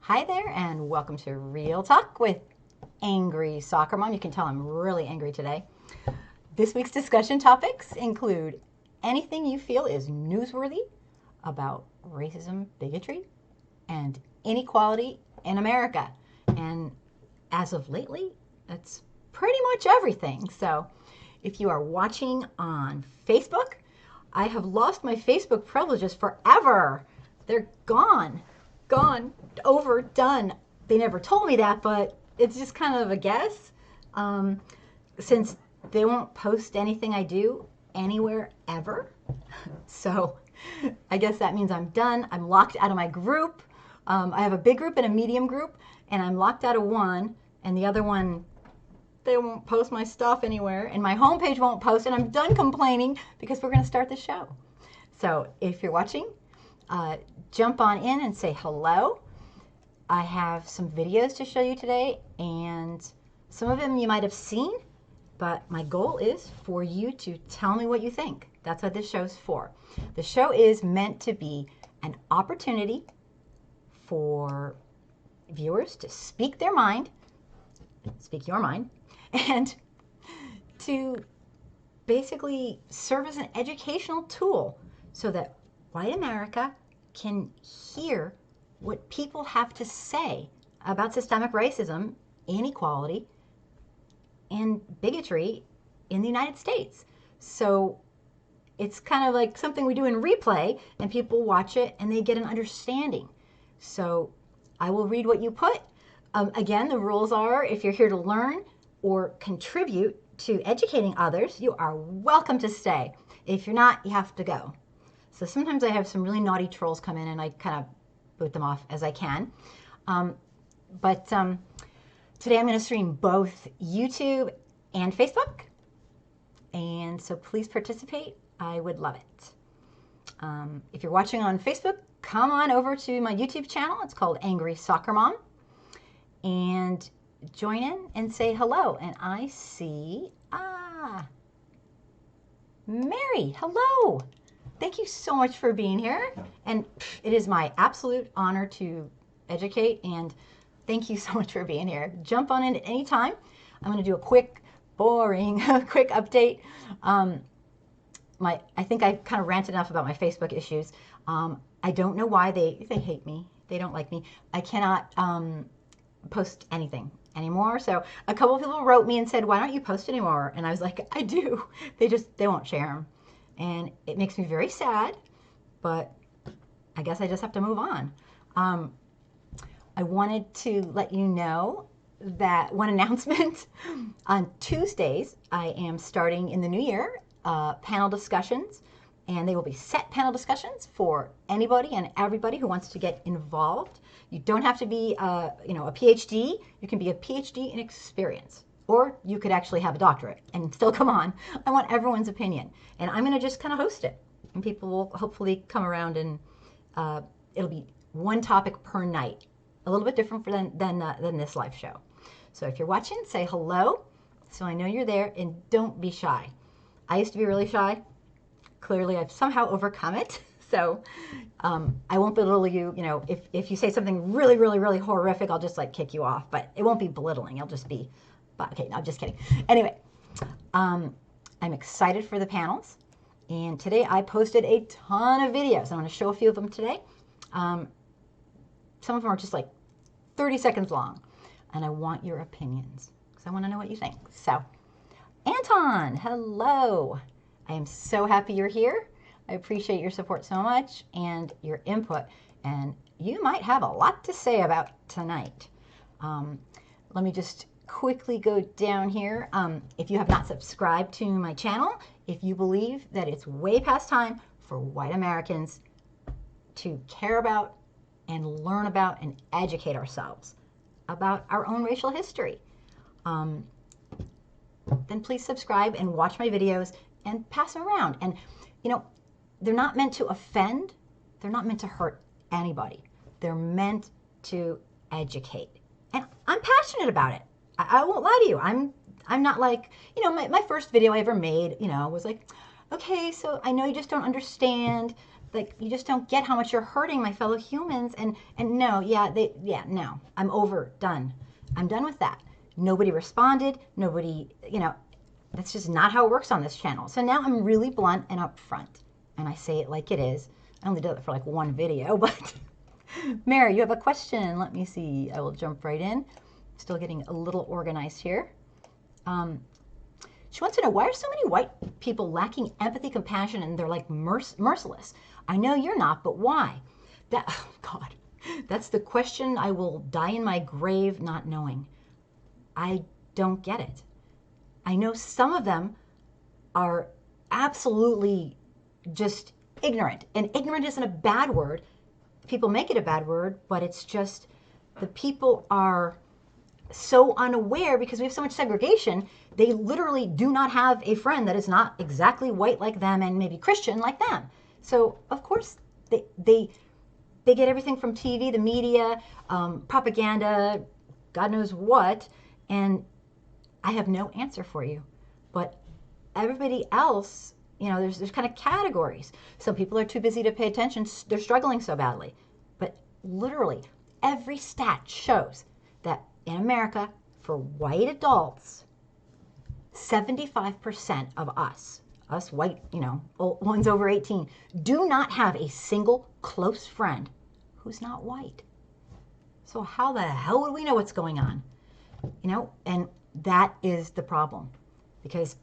Hi there, and welcome to Real Talk with Angry Soccer Mom. You can tell I'm really angry today. This week's discussion topics include anything you feel is newsworthy about racism, bigotry, and inequality in America. And as of lately, that's pretty much everything. So if you are watching on Facebook, I have lost my Facebook privileges forever. They're gone, over, done. They never told me that, but it's just kind of a guess. Since they won't post anything I do anywhere ever. So I guess that means I'm done. I'm locked out of my group. I have a big group and a medium group, and I'm locked out of one, and the other one, they won't post my stuff anywhere, and my homepage won't post, and I'm done complaining because we're going to start the show. So if you're watching, jump on in and say hello. I have some videos to show you today, and some of them you might have seen, but my goal is for you to tell me what you think. That's what this show's for. The show is meant to be an opportunity for viewers to speak their mind, speak your mind, and to basically serve as an educational tool so that white America can hear what people have to say about systemic racism, inequality, and bigotry in the United States. So it's kind of like something we do in replay, and people watch it and they get an understanding. So I will read what you put. Again, the rules are if you're here to learn or contribute to educating others, you are welcome to stay. If you're not, you have to go. So sometimes I have some really naughty trolls come in and I kind of boot them off as I can. But today I'm going to stream both YouTube and Facebook. And so please participate. I would love it. If you're watching on Facebook, come on over to my YouTube channel. It's called Angry Soccer Mom. And join in and say hello. And I see, Mary, hello. Thank you so much for being here. And it is my absolute honor to educate, and thank you so much for being here. Jump on in at any time. I'm going to do a quick, boring, quick update. I think I kind of ranted enough about my Facebook issues. I don't know why they hate me. They don't like me. I cannot post anything anymore. So a couple of people wrote me and said, why don't you post anymore? And I was like, I do. They won't share them. And it makes me very sad, but I guess I just have to move on. I wanted to let you know that one announcement. On Tuesdays, I am starting in the new year panel discussions, and they will be set panel discussions for anybody and everybody who wants to get involved. You don't have to be a PhD. You can be a PhD in experience, or you could actually have a doctorate and still come on. I want everyone's opinion, and I'm going to just kind of host it, and people will hopefully come around, and it'll be one topic per night, a little bit different than this live show. So if you're watching, say hello, so I know you're there, and don't be shy. I used to be really shy. Clearly, I've somehow overcome it. So I won't belittle you. If you say something really, really, really horrific, I'll just like kick you off. But it won't be belittling. I'll just be, okay, no, I'm just kidding. Anyway, I'm excited for the panels. And today I posted a ton of videos. I'm going to show a few of them today. Some of them are just like 30 seconds long. And I want your opinions because I want to know what you think. So, Anton, hello. I am so happy you're here. I appreciate your support so much and your input. And you might have a lot to say about tonight. Let me just quickly go down here. If you have not subscribed to my channel, if you believe that it's way past time for white Americans to care about and learn about and educate ourselves about our own racial history, then please subscribe and watch my videos and pass them around. And, they're not meant to offend. They're not meant to hurt anybody. They're meant to educate. And I'm passionate about it. I won't lie to you. I'm not like, my first video I ever made, was like, okay, so I know you just don't understand Like, you just don't get how much you're hurting my fellow humans. And no, no, I'm done. I'm done with that. Nobody responded. Nobody, that's just not how it works on this channel. So now I'm really blunt and upfront, and I say it like it is. I only did it for like one video, but Mary, you have a question. Let me see. I will jump right in. Still getting a little organized here. She wants to know, why are so many white people lacking empathy, compassion, and they're like merciless? I know you're not, but why? Oh God, that's the question I will die in my grave not knowing. I don't get it. I know some of them are absolutely just ignorant, and ignorant isn't a bad word. People make it a bad word, but it's just the people are so unaware because we have so much segregation. They literally do not have a friend that is not exactly white like them and maybe Christian like them. So of course they get everything from TV, the media, propaganda, God knows what, and I have no answer for you. But everybody else, there's kind of categories. Some people are too busy to pay attention. They're struggling so badly. But literally every stat shows that in America, for white adults, 75% of us white, ones over 18, do not have a single close friend who's not white. So how the hell would we know what's going on? And that is the problem. Because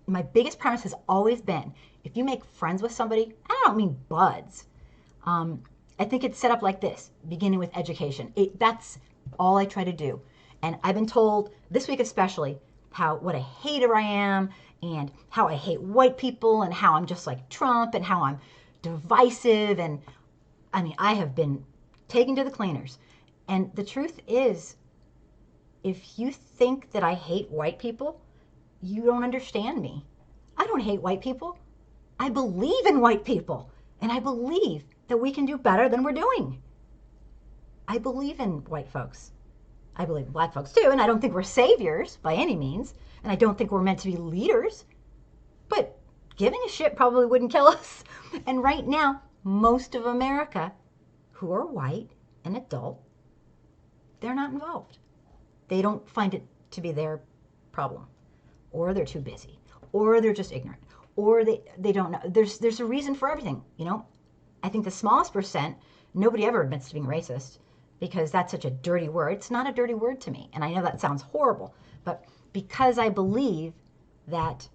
my biggest premise has always been, if you make friends with somebody, I don't mean buds. I think it's set up like this, beginning with education. That's all I try to do. And I've been told, this week especially, what a hater I am, and how I hate white people, and how I'm just like Trump, and how I'm divisive. And I mean, I have been taken to the cleaners. And the truth is, if you think that I hate white people, you don't understand me. I don't hate white people. I believe in white people. And I believe that we can do better than we're doing. I believe in white folks. I believe in black folks too, and I don't think we're saviors by any means, and I don't think we're meant to be leaders, but giving a shit probably wouldn't kill us. And right now, most of America who are white and adult, they're not involved. They don't find it to be their problem, or they're too busy, or they're just ignorant, or they don't know. There's a reason for everything, I think the smallest percent, nobody ever admits to being racist, because that's such a dirty word. It's not a dirty word to me. And I know that sounds horrible, but because I believe that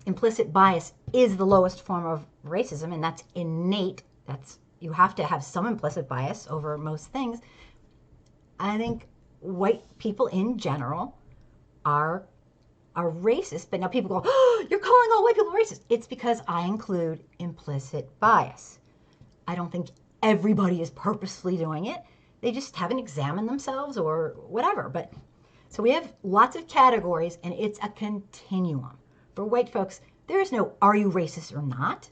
implicit bias is the lowest form of racism, and that's innate, you have to have some implicit bias over most things, I think white people in general are racist. But now people go, oh, you're calling all white people racist. It's because I include implicit bias. I don't think everybody is purposefully doing it. They just haven't examined themselves or whatever. But so we have lots of categories, and it's a continuum. For white folks, there is no are you racist or not.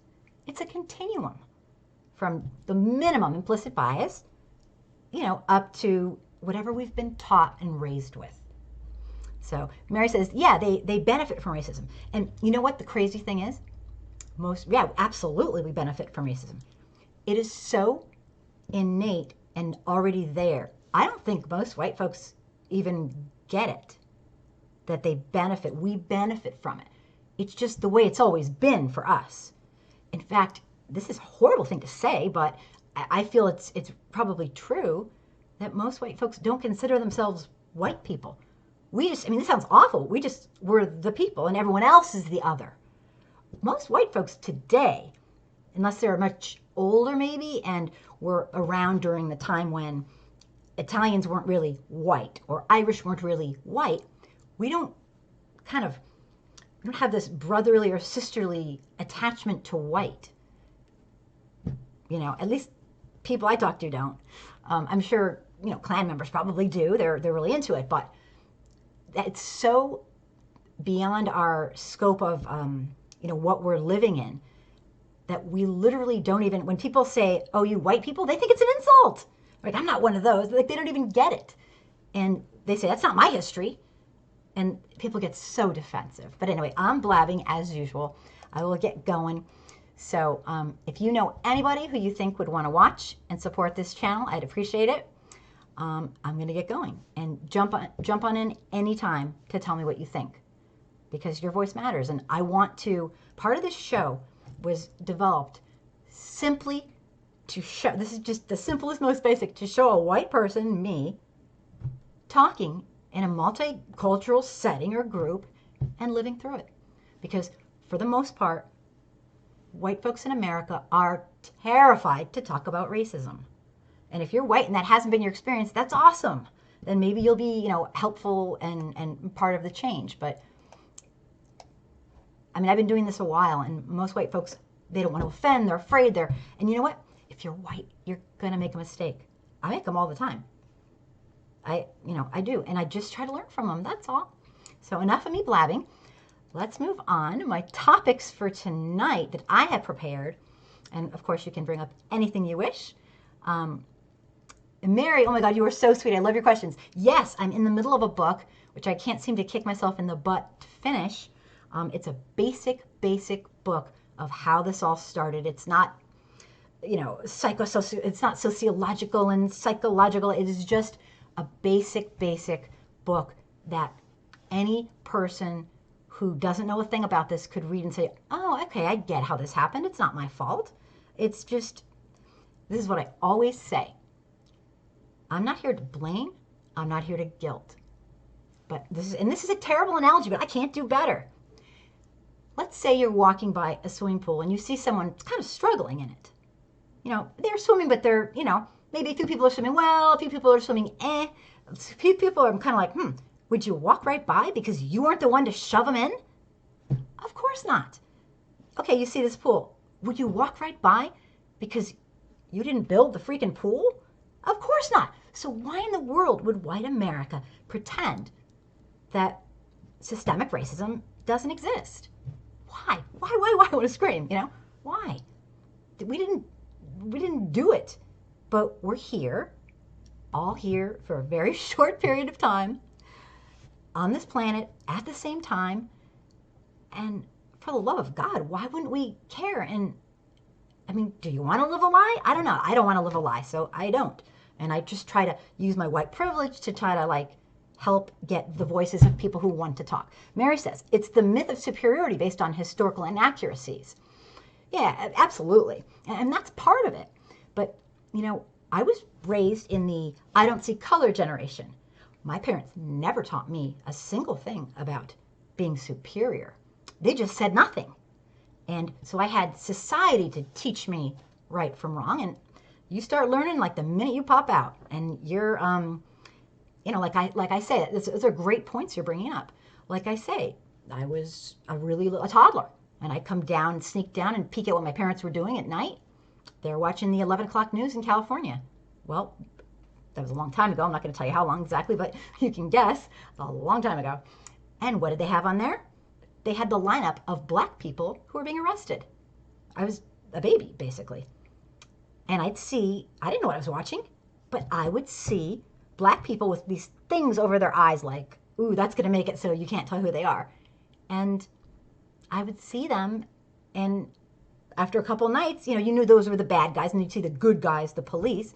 It's a continuum from the minimum implicit bias, up to whatever we've been taught and raised with. So Mary says, yeah, they benefit from racism. And you know what the crazy thing is? Absolutely we benefit from racism. It is so innate and already there. I don't think most white folks even get it, that we benefit from it. It's just the way it's always been for us. In fact, this is a horrible thing to say, but I feel it's probably true that most white folks don't consider themselves white people. This sounds awful. We're the people and everyone else is the other. Most white folks today, unless they're much older maybe and were around during the time when Italians weren't really white or Irish weren't really white, we don't have this brotherly or sisterly attachment to white. At least people I talk to don't. I'm sure, Klan members probably do. They're really into it, but it's so beyond our scope of, what we're living in, that we literally don't even, when people say, oh, you white people, they think it's an insult. Like, I'm not one of those. Like, they don't even get it. And they say, that's not my history. And people get so defensive. But anyway, I'm blabbing as usual. I will get going. So if you know anybody who you think would want to watch and support this channel, I'd appreciate it. I'm going to get going, and jump on in anytime to tell me what you think, because your voice matters. And I want to, part of this show was developed simply to show, this is just the simplest, most basic, to show a white person, me, talking in a multicultural setting or group and living through it. Because for the most part, white folks in America are terrified to talk about racism. And if you're white and that hasn't been your experience, that's awesome. Then maybe you'll be, helpful and part of the change. But I mean, I've been doing this a while, and most white folks, they don't want to offend, they're afraid, and you know what? If you're white, you're going to make a mistake. I make them all the time. I do. And I just try to learn from them. That's all. So enough of me blabbing. Let's move on. My topics for tonight that I have prepared, and of course you can bring up anything you wish. Mary, oh my God, you are so sweet. I love your questions. Yes, I'm in the middle of a book, which I can't seem to kick myself in the butt to finish. It's a basic book of how this all started. It's not, it's not sociological and psychological. It is just a basic book that any person who doesn't know a thing about this could read and say, oh, okay, I get how this happened. It's not my fault. It's just, this is what I always say. I'm not here to blame. I'm not here to guilt. But this is a terrible analogy, but I can't do better. Let's say you're walking by a swimming pool and you see someone kind of struggling in it. They're swimming, but they're, maybe a few people are swimming well, a few people are swimming A few people are kind of like, would you walk right by because you weren't the one to shove them in? Of course not. Okay, you see this pool. Would you walk right by because you didn't build the freaking pool? Of course not. So why in the world would white America pretend that systemic racism doesn't exist? Why? I want to scream, Why? We didn't do it. But we're here, all here for a very short period of time on this planet at the same time. And for the love of God, why wouldn't we care? And I mean, do you want to live a lie? I don't know. I don't want to live a lie, so I don't. And I just try to use my white privilege to try to help get the voices of people who want to talk. Mary says, it's the myth of superiority based on historical inaccuracies. Yeah, absolutely. And that's part of it. But, I was raised in the I don't see color generation. My parents never taught me a single thing about being superior. They just said nothing. And so I had society to teach me right from wrong. And you start learning the minute you pop out. And you're, like I say, those are great points you're bringing up. Like I say, I was a toddler. And I'd come down, sneak down and peek at what my parents were doing at night. They're watching the 11 o'clock news in California. Well, that was a long time ago. I'm not going to tell you how long exactly, but you can guess. A long time ago. And what did they have on there? They had the lineup of black people who were being arrested. I was a baby, basically. And I didn't know what I was watching, but I would see black people with these things over their eyes like, ooh, that's going to make it so you can't tell who they are. And I would see them, and after a couple nights, you knew those were the bad guys, and you'd see the good guys, the police.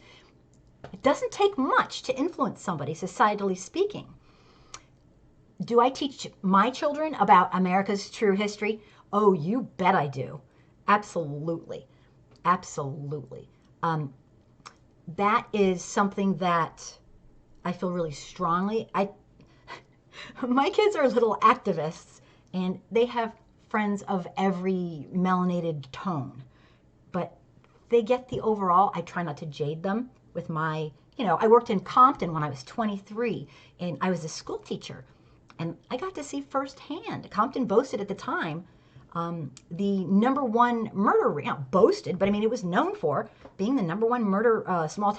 It doesn't take much to influence somebody, societally speaking. Do I teach my children about America's true history? Oh, you bet I do. Absolutely. Absolutely. That is something that I feel really strongly. My kids are little activists, and they have friends of every melanated tone. But they get the overall. I try not to jade them with my, I worked in Compton when I was 23, and I was a school teacher. And I got to see firsthand, Compton boasted at the time the #1 murder rate, not boasted, but I mean, it was known for being the #1 murder, small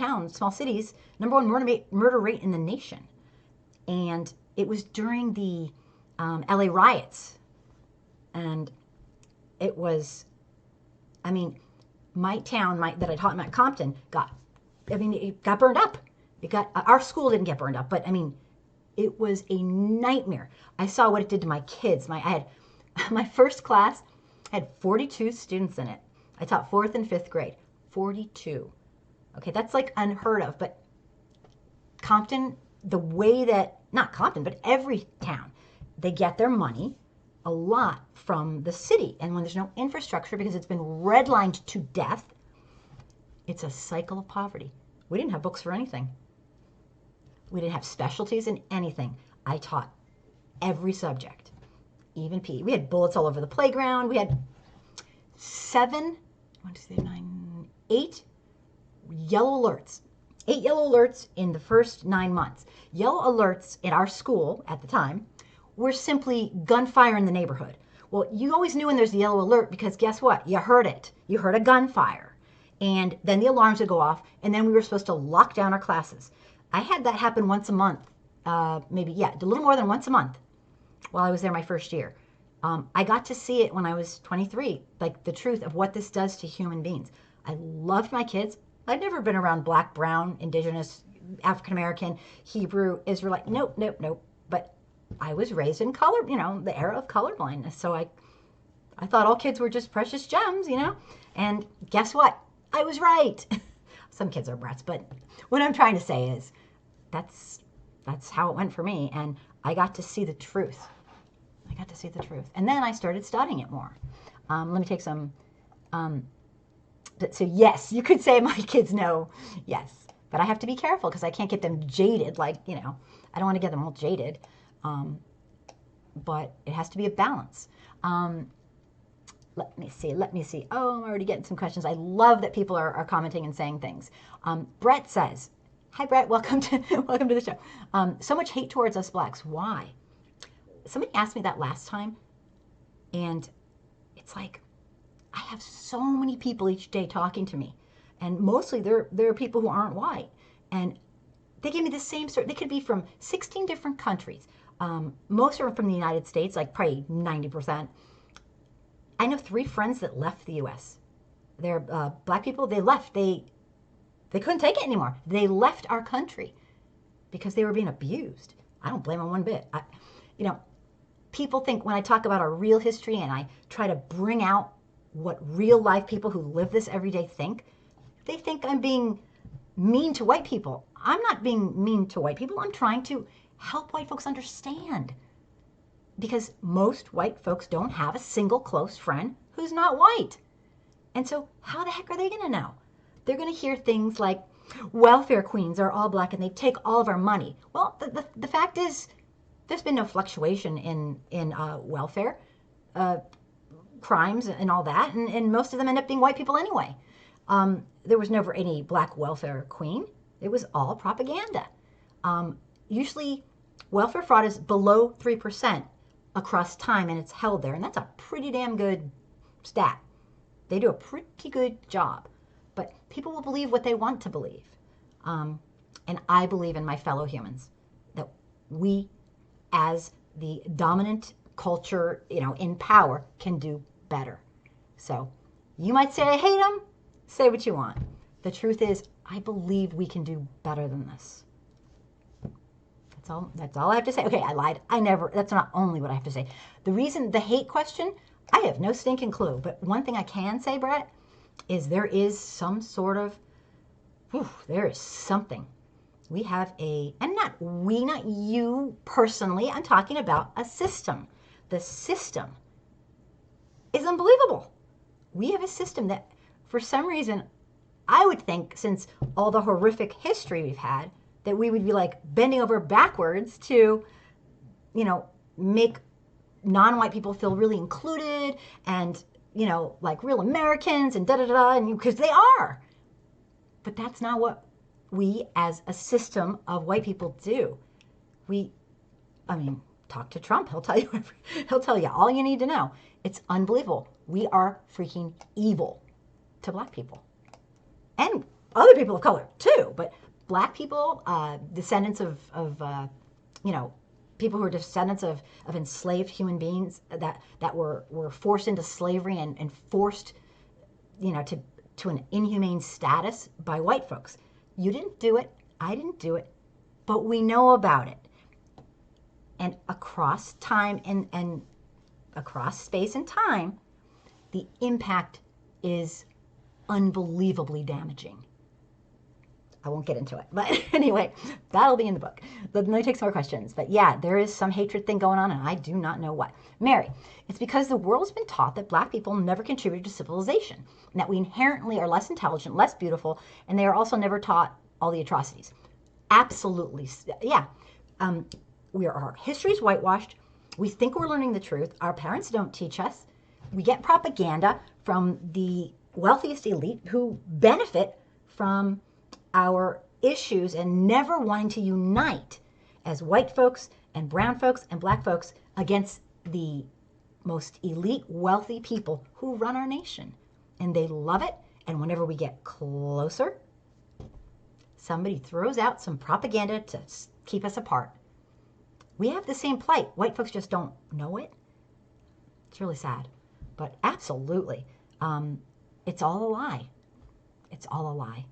cities, #1 murder rate in the nation. And it was during the LA riots. And it was, my town, that I taught in at Compton it got burned up. Our school didn't get burned up, but it was a nightmare. I saw what it did to my kids. I had my first class had 42 students in it. I taught 4th and 5th grade. 42. Okay, that's like unheard of. But Compton, the way that, not Compton, but every town, they get their money a lot from the city. And when there's no infrastructure because it's been redlined to death, it's a cycle of poverty. We didn't have books for anything. We didn't have specialties in anything. I taught every subject, even PE. We had bullets all over the playground. We had 8 yellow alerts. 8 yellow alerts in the first 9 months. Yellow alerts in our school at the time were simply gunfire in the neighborhood. Well, you always knew when there's a yellow alert because guess what? You heard it. You heard a gunfire. And then the alarms would go off, and then we were supposed to lock down our classes. I had that happen once a month, a little more than once a month while I was there my first year. I got to see it when I was 23, like the truth of what this does to human beings. I loved my kids. I'd never been around black, brown, indigenous, African American, Hebrew, Israelite. Nope. But I was raised in color, the era of colorblindness. So I thought all kids were just precious gems, And guess what? I was right. Some kids are brats, but what I'm trying to say is that's how it went for me. And I got to see the truth. And then I started studying it more. Let me take some. So yes, you could say my kids know, yes. But I have to be careful because I can't get them jaded. I don't want to get them all jaded. But it has to be a balance. Let me see. Oh, I'm already getting some questions. I love that people are commenting and saying things. Brett says, hi, Brett. Welcome to the show. So much hate towards us blacks. Why? Somebody asked me that last time, and it's like I have so many people each day talking to me, and mostly they're people who aren't white, and they give me the same story. They could be from 16 different countries. Most are from the United States, like probably 90%. I know 3 friends that left the U.S. They're black people. They left. They couldn't take it anymore. They left our country because they were being abused. I don't blame them one bit. People think when I talk about our real history and I try to bring out what real life people who live this every day think, they think I'm being mean to white people. I'm not being mean to white people. I'm trying to help white folks understand. Because most white folks don't have a single close friend who's not white. And so how the heck are they going to know? They're going to hear things like welfare queens are all black and they take all of our money. Well, the fact is there's been no fluctuation in welfare crimes and all that, and most of them end up being white people anyway. There was never any black welfare queen. It was all propaganda. Usually welfare fraud is below 3% across time, and it's held there, and that's a pretty damn good stat. They do a pretty good job, but people will believe what they want to believe. And I believe in my fellow humans, that we as the dominant culture, in power, can do better. So you might say I hate them. Say what you want. The truth is, I believe we can do better than this. That's all I have to say. Okay, I lied. That's not only what I have to say. The reason, the hate question, I have no stinking clue. But one thing I can say, Brett, is there is some sort of, there is something. We have and not you personally, I'm talking about a system. The system is unbelievable. We have a system that, for some reason, I would think, since all the horrific history we've had, that we would be like bending over backwards to, make non-white people feel really included and, like real Americans and da-da-da-da, and because they are. But that's not what we as a system of white people do. Talk to Trump. He'll tell you all you need to know. It's unbelievable. We are freaking evil to black people. And other people of color too, but black people, descendants of people who are descendants of enslaved human beings that were forced into slavery and forced, to an inhumane status by white folks. You didn't do it. I didn't do it. But we know about it. And across time and across space and time, the impact is unbelievably damaging. I won't get into it. But anyway, that'll be in the book. Let me take some more questions. But yeah, there is some hatred thing going on, and I do not know what. Mary, it's because the world's been taught that black people never contributed to civilization, and that we inherently are less intelligent, less beautiful, and they are also never taught all the atrocities. Absolutely. Yeah. Our history is whitewashed. We think we're learning the truth. Our parents don't teach us. We get propaganda from the wealthiest elite who benefit from our issues and never wanting to unite as white folks and brown folks and black folks against the most elite, wealthy people who run our nation. And they love it. And whenever we get closer, somebody throws out some propaganda to keep us apart. We have the same plight. White folks just don't know it. It's really sad. But absolutely, it's all a lie. It's all a lie.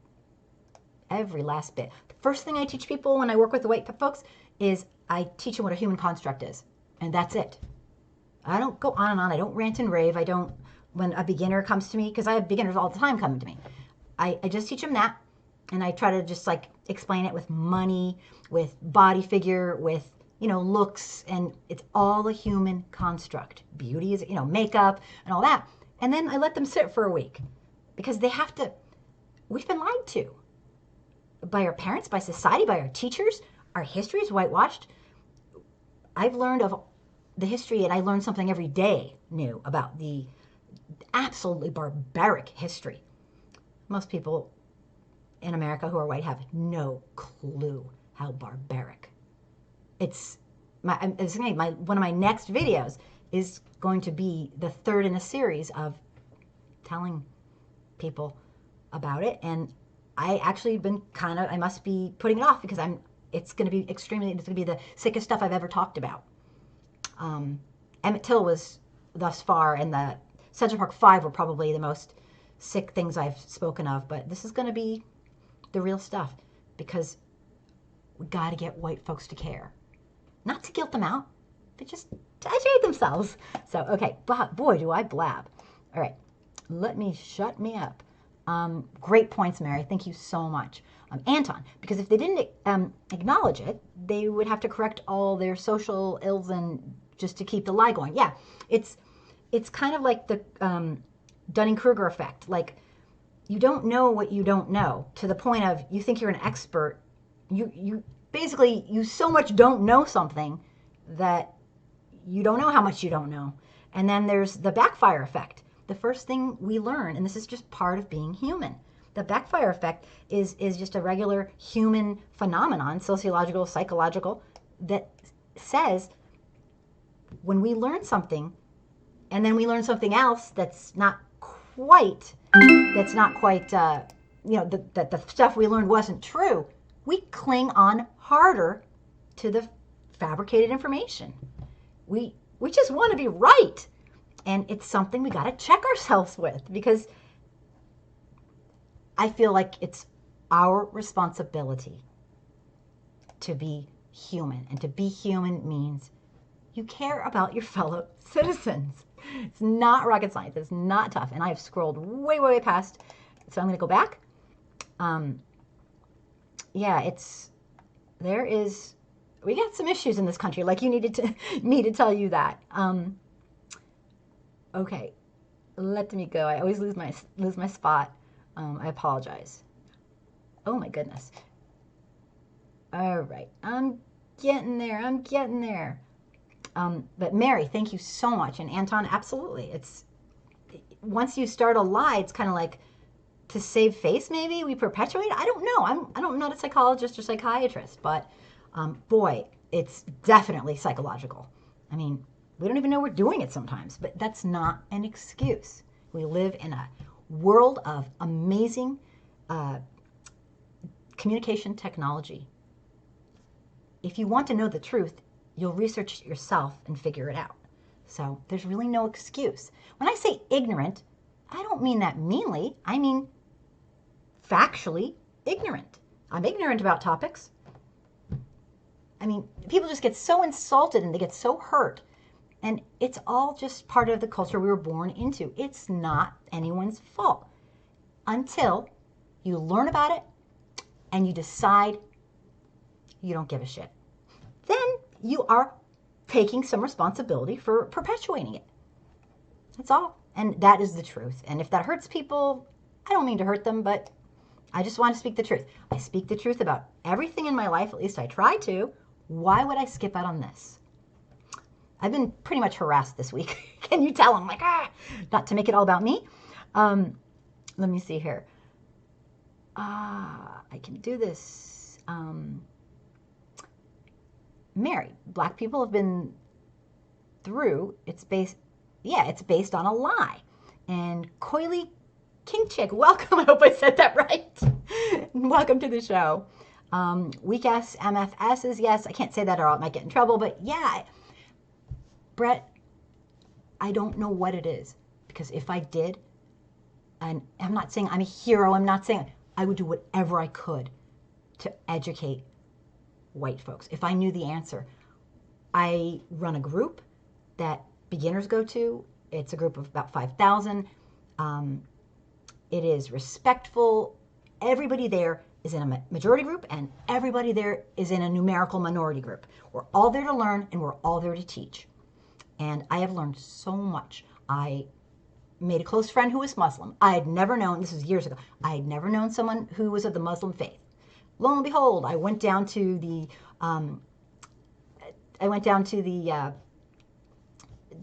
Every last bit. The first thing I teach people when I work with the white folks is I teach them what a human construct is. And that's it. I don't go on and on. I don't rant and rave. I don't, when a beginner comes to me, because I have beginners all the time coming to me. I just teach them that. And I try to just like explain it with money, with body figure, with, looks. And it's all a human construct. Beauty is, makeup and all that. And then I let them sit for a week because they have to, we've been lied to. By our parents, by society, by our teachers. Our history is whitewashed. I've learned of the history, and I learn something every day new about the absolutely barbaric history. Most people in America who are white have no clue how barbaric. One of my next videos is going to be the third in a series of telling people about it, and I actually been I must be putting it off because it's going to be the sickest stuff I've ever talked about. Emmett Till was thus far, and the Central Park 5 were probably the most sick things I've spoken of, but this is going to be the real stuff because we got to get white folks to care. Not to guilt them out, but just to educate themselves. So, okay, but boy, do I blab. All right, let me shut me up. Great points, Mary. Thank you so much. Anton, because if they didn't acknowledge it, they would have to correct all their social ills and just to keep the lie going. Yeah, it's kind of like the Dunning-Kruger effect. Like, you don't know what you don't know to the point of you think you're an expert. You basically, you so much don't know something that you don't know how much you don't know. And then there's the backfire effect. The first thing we learn, and this is just part of being human, the backfire effect is just a regular human phenomenon, sociological, psychological, that says when we learn something and then we learn something else that's not quite, that the stuff we learned wasn't true, we cling on harder to the fabricated information. We just want to be right. And it's something we got to check ourselves with because I feel like it's our responsibility to be human. And to be human means you care about your fellow citizens. It's not rocket science. It's not tough. And I have scrolled way, way, way past. So I'm going to go back. We got some issues in this country. Like you needed me to tell you that. Okay, let me go. I always lose my spot. I apologize. Oh my goodness. All right, I'm getting there. But Mary, thank you so much. And Anton, absolutely. It's once you start a lie, it's kind of like to save face. Maybe we perpetuate. I don't know. I'm not a psychologist or psychiatrist, but boy, it's definitely psychological. I mean, we don't even know we're doing it sometimes, but that's not an excuse. We live in a world of amazing communication technology. If you want to know the truth, you'll research it yourself and figure it out. So there's really no excuse. When I say ignorant, I don't mean that meanly. I mean factually ignorant. I'm ignorant about topics. I mean, people just get so insulted and they get so hurt. And it's all just part of the culture we were born into. It's not anyone's fault. until you learn about it and you decide you don't give a shit. Then you are taking some responsibility for perpetuating it. That's all. And that is the truth. And if that hurts people, I don't mean to hurt them, but I just want to speak the truth. I speak the truth about everything in my life, at least I try to. Why would I skip out on this? I've been pretty much harassed this week. Can you tell? I'm like, not to make it all about me. Let me see here. I can do this. Mary, Black people have been through, it's based on a lie. And Coily King Chick, welcome. I hope I said that right. Welcome to the show. Weak ass MFSs, yes, I can't say that or I might get in trouble, but yeah. Brett, I don't know what it is, because if I did, and I'm not saying I'm a hero, I'm not saying I would do whatever I could to educate white folks. If I knew the answer, I run a group that beginners go to. It's a group of about 5,000. It is respectful. Everybody there is in a majority group and everybody there is in a numerical minority group. We're all there to learn and we're all there to teach. And I have learned so much. I made a close friend who was Muslim. I had never known, this was years ago, I had never known someone who was of the Muslim faith. Lo and behold, I went down to the,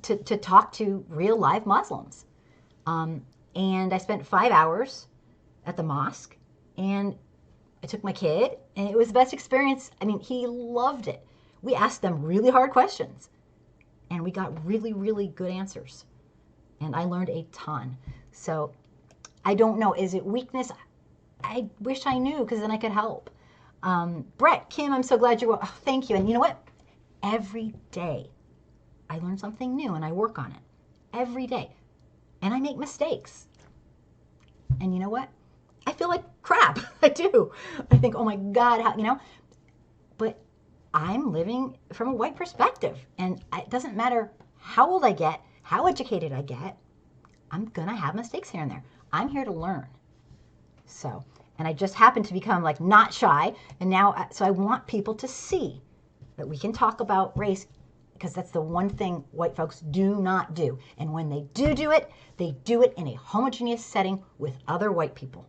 to talk to real live Muslims. And I spent 5 hours at the mosque, and I took my kid, and it was the best experience. I mean, he loved it. We asked them really hard questions, and we got really, really good answers. And I learned a ton. So I don't know. Is it weakness? I wish I knew, because then I could help. Brett, Kim, I'm so glad you're, thank you. And you know what? Every day I learn something new and I work on it. Every day. And I make mistakes. And you know what? I feel like crap. I do. I think, oh my God, how, you know? But I'm living from a white perspective. And it doesn't matter how old I get, how educated I get, I'm going to have mistakes here and there. I'm here to learn. So, and I just happen to become like not shy. And now, so I want people to see that we can talk about race, because that's the one thing white folks do not do. And when they do it, they do it in a homogeneous setting with other white people.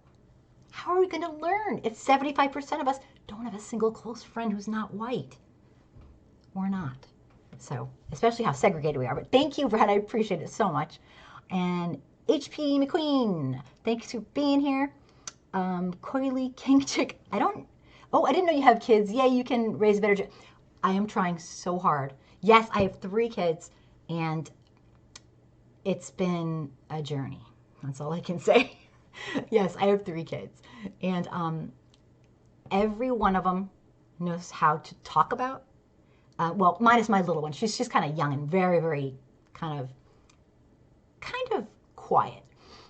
How are we going to learn if 75% of us don't have a single close friend who's not white? We're not. So, especially how segregated we are. But thank you, Brad. I appreciate it so much. And HP McQueen, thanks for being here. Coily King Chick, I didn't know you have kids. Yeah, you can raise a better. I am trying so hard. Yes, I have 3 kids, and it's been a journey. That's all I can say. Yes, I have 3 kids, and every one of them knows how to talk about. Well, minus my little one. She's kind of young and very, very kind of quiet.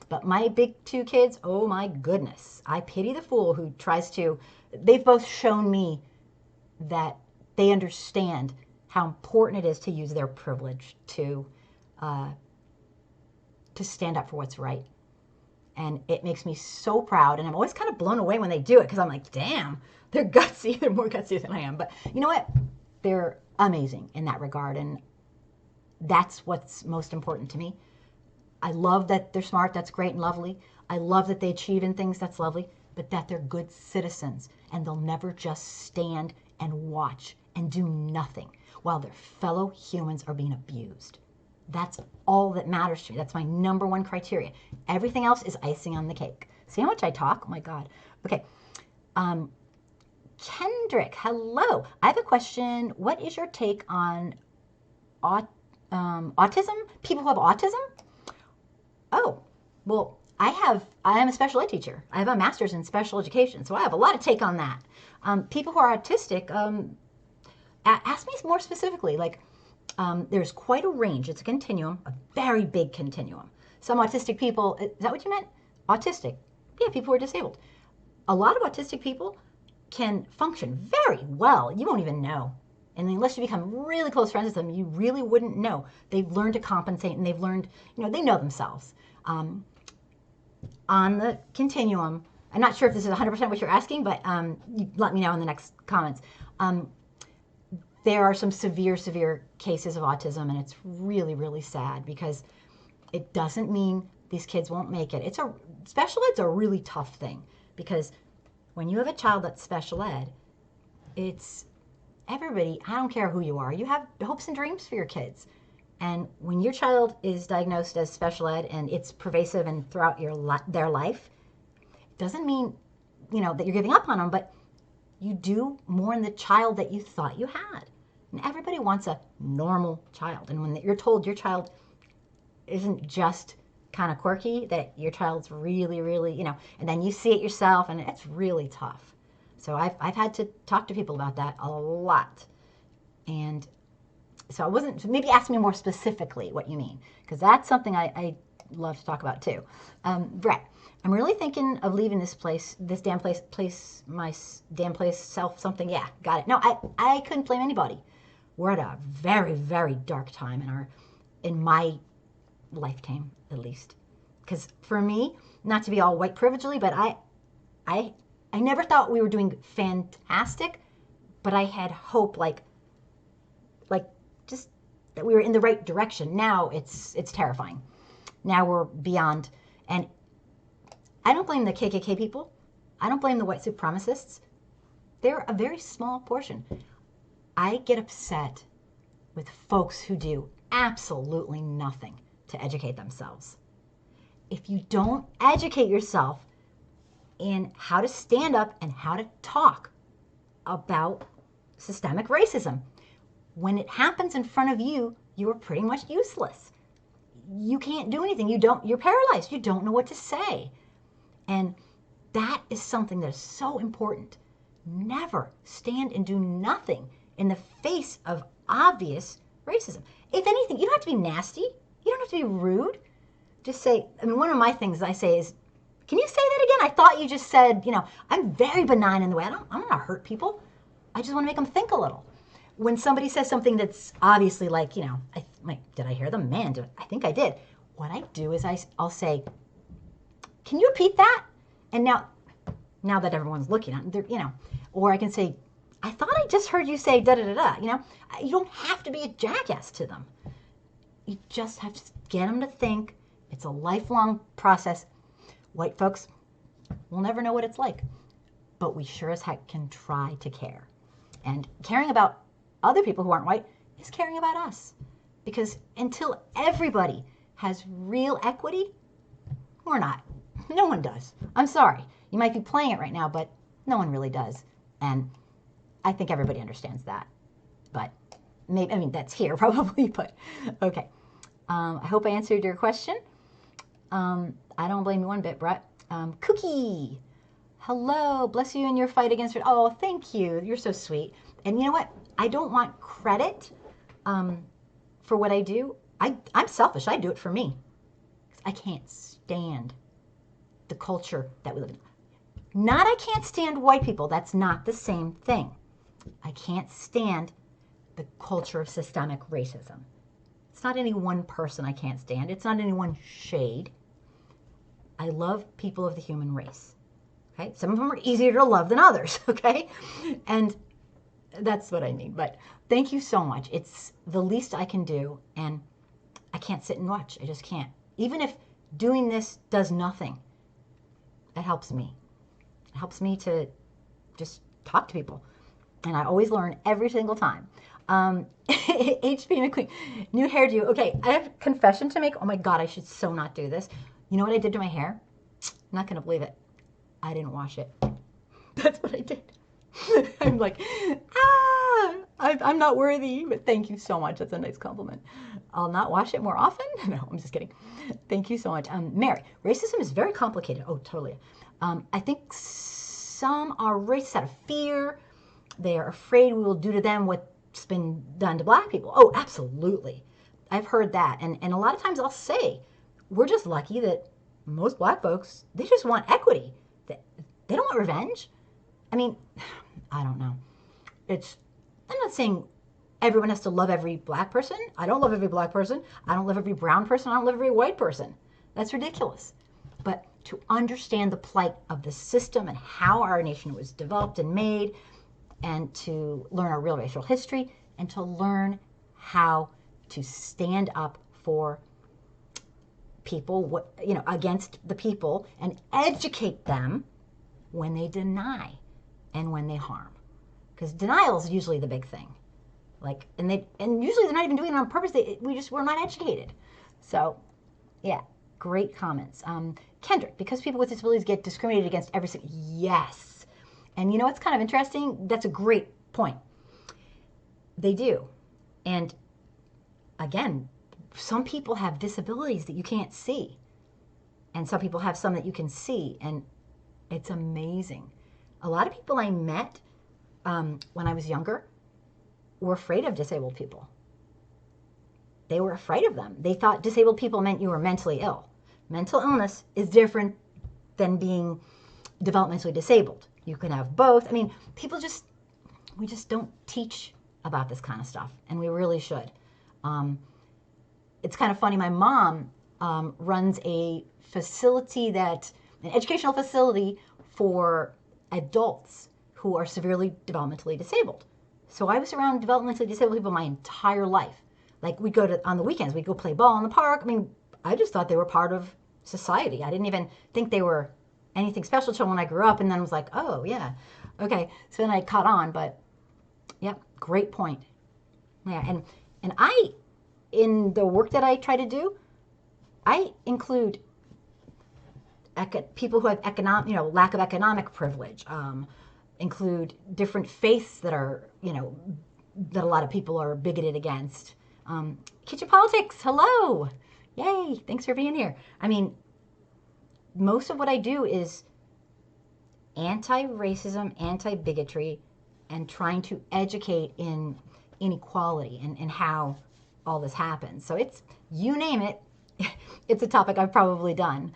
But my big 2 kids, oh my goodness. I pity the fool who tries to. They've both shown me that they understand how important it is to use their privilege to stand up for what's right. And it makes me so proud. And I'm always kind of blown away when they do it, because I'm like, damn, they're gutsy. They're more gutsy than I am. But you know what? They're amazing in that regard. And that's what's most important to me. I love that they're smart. That's great and lovely. I love that they achieve in things. That's lovely. But that they're good citizens. And they'll never just stand and watch and do nothing while their fellow humans are being abused. That's all that matters to me. That's my number 1 criteria. Everything else is icing on the cake. See how much I talk? Oh my God. Okay. Kendrick, hello. I have a question. What is your take on autism? People who have autism? Oh, well, I am a special ed teacher. I have a master's in special education, so I have a lot of take on that. People who are autistic, ask me more specifically. Like, there's quite a range. It's a continuum, a very big continuum. Some autistic people, is that what you meant? Autistic. Yeah, people who are disabled. A lot of autistic people can function very well. You won't even know. And unless you become really close friends with them, you really wouldn't know. They've learned to compensate, and they've learned, they know themselves. on the continuum, I'm not sure if this is 100% what you're asking, but you let me know in the next comments. There are some severe cases of autism, and it's really, really sad because it doesn't mean these kids won't make it. Special ed's a really tough thing because when you have a child that's special ed, it's everybody, I don't care who you are, you have hopes and dreams for your kids. And when your child is diagnosed as special ed and it's pervasive and throughout their life, it doesn't mean, that you're giving up on them, but you do mourn the child that you thought you had. And everybody wants a normal child. And when you're told your child isn't just kind of quirky, that your child's really, really, and then you see it yourself, and it's really tough. So I've had to talk to people about that a lot. And so I wasn't, maybe ask me more specifically what you mean, because that's something I love to talk about too. Brett, I'm really thinking of leaving this damn place, my damn place, self something. Yeah, got it. No, I couldn't blame anybody. We're at a very, very dark time in my lifetime, at least. Because for me, not to be all white privilegely, but I never thought we were doing fantastic, but I had hope, like just that we were in the right direction. Now it's terrifying. Now we're beyond, and I don't blame the KKK people. I don't blame the white supremacists. They're a very small portion. I get upset with folks who do absolutely nothing to educate themselves. If you don't educate yourself in how to stand up and how to talk about systemic racism, when it happens in front of you, you are pretty much useless. You can't do anything. You're paralyzed. You don't know what to say. And that is something that is so important. Never stand and do nothing in the face of obvious racism. If anything, you don't have to be nasty. You don't have to be rude. Just say, one of my things I say is, can you say that again? I thought you just said, I'm very benign in the way. I'm not going to hurt people. I just want to make them think a little. When somebody says something that's obviously like, did I hear them? Man, I think I did. What I do is I'll say, can you repeat that? And now that everyone's looking at it, or I can say, I thought I just heard you say da-da-da-da. You don't have to be a jackass to them. You just have to get them to think. It's a lifelong process. White folks will never know what it's like, but we sure as heck can try to care. And caring about other people who aren't white is caring about us. Because until everybody has real equity, we're not. No one does. I'm sorry. You might be playing it right now, but no one really does. And I think everybody understands that. But maybe, that's here probably, but okay. I hope I answered your question. I don't blame you one bit, Brett. Cookie. Hello. Bless you in your fight against it. Oh, thank you. You're so sweet. And you know what? I don't want credit for what I do. I'm selfish. I do it for me. I can't stand the culture that we live in. Not I can't stand white people. That's not the same thing. I can't stand the culture of systemic racism. It's not any one person I can't stand. It's not any one shade. I love people of the human race. Okay? Some of them are easier to love than others, okay? And that's what I mean. But thank you so much. It's the least I can do, and I can't sit and watch. I just can't. Even if doing this does nothing, it helps me. It helps me to just talk to people. And I always learn every single time. HP McQueen, new hairdo. Okay, I have a confession to make. Oh my God, I should so not do this. You know what I did to my hair? I'm not going to believe it. I didn't wash it. That's what I did. I'm like, I'm not worthy, but thank you so much. That's a nice compliment. I'll not wash it more often. No, I'm just kidding. Thank you so much. Mary, racism is very complicated. Oh, totally. I think some are racist out of fear. They are afraid we will do to them what's been done to black people. Oh, absolutely. I've heard that. And a lot of times I'll say, we're just lucky that most black folks, they just want equity. They don't want revenge. I mean, I don't know. I'm not saying everyone has to love every black person. I don't love every black person. I don't love every brown person. I don't love every white person. That's ridiculous. But to understand the plight of the system and how our nation was developed and made, and to learn our real racial history, and to learn how to stand up for people, against the people, and educate them when they deny and when they harm. Because denial is usually the big thing. And usually they're not even doing it on purpose. We're not educated. So, yeah, great comments. Kendrick, because people with disabilities get discriminated against every single, yes. And you know what's kind of interesting? That's a great point. They do. And again, some people have disabilities that you can't see. And some people have some that you can see. And it's amazing. A lot of people I met when I was younger were afraid of disabled people. They were afraid of them. They thought disabled people meant you were mentally ill. Mental illness is different than being developmentally disabled. You can have both. I mean, we just don't teach about this kind of stuff, and we really should. It's kind of funny. My mom runs an educational facility for adults who are severely developmentally disabled. So I was around developmentally disabled people my entire life. Like on the weekends, we'd go play ball in the park. I mean, I just thought they were part of society. I didn't even think they were anything special until when I grew up, and then was like, oh yeah, okay. So then I caught on, but yeah, great point. Yeah, and in the work that I try to do, I include people who have lack of economic privilege, include different faiths that are, that a lot of people are bigoted against. Kitchen Politics, hello. Yay, thanks for being here. I mean, most of what I do is anti-racism, anti-bigotry, and trying to educate in inequality and how all this happens. So it's, you name it, it's a topic I've probably done.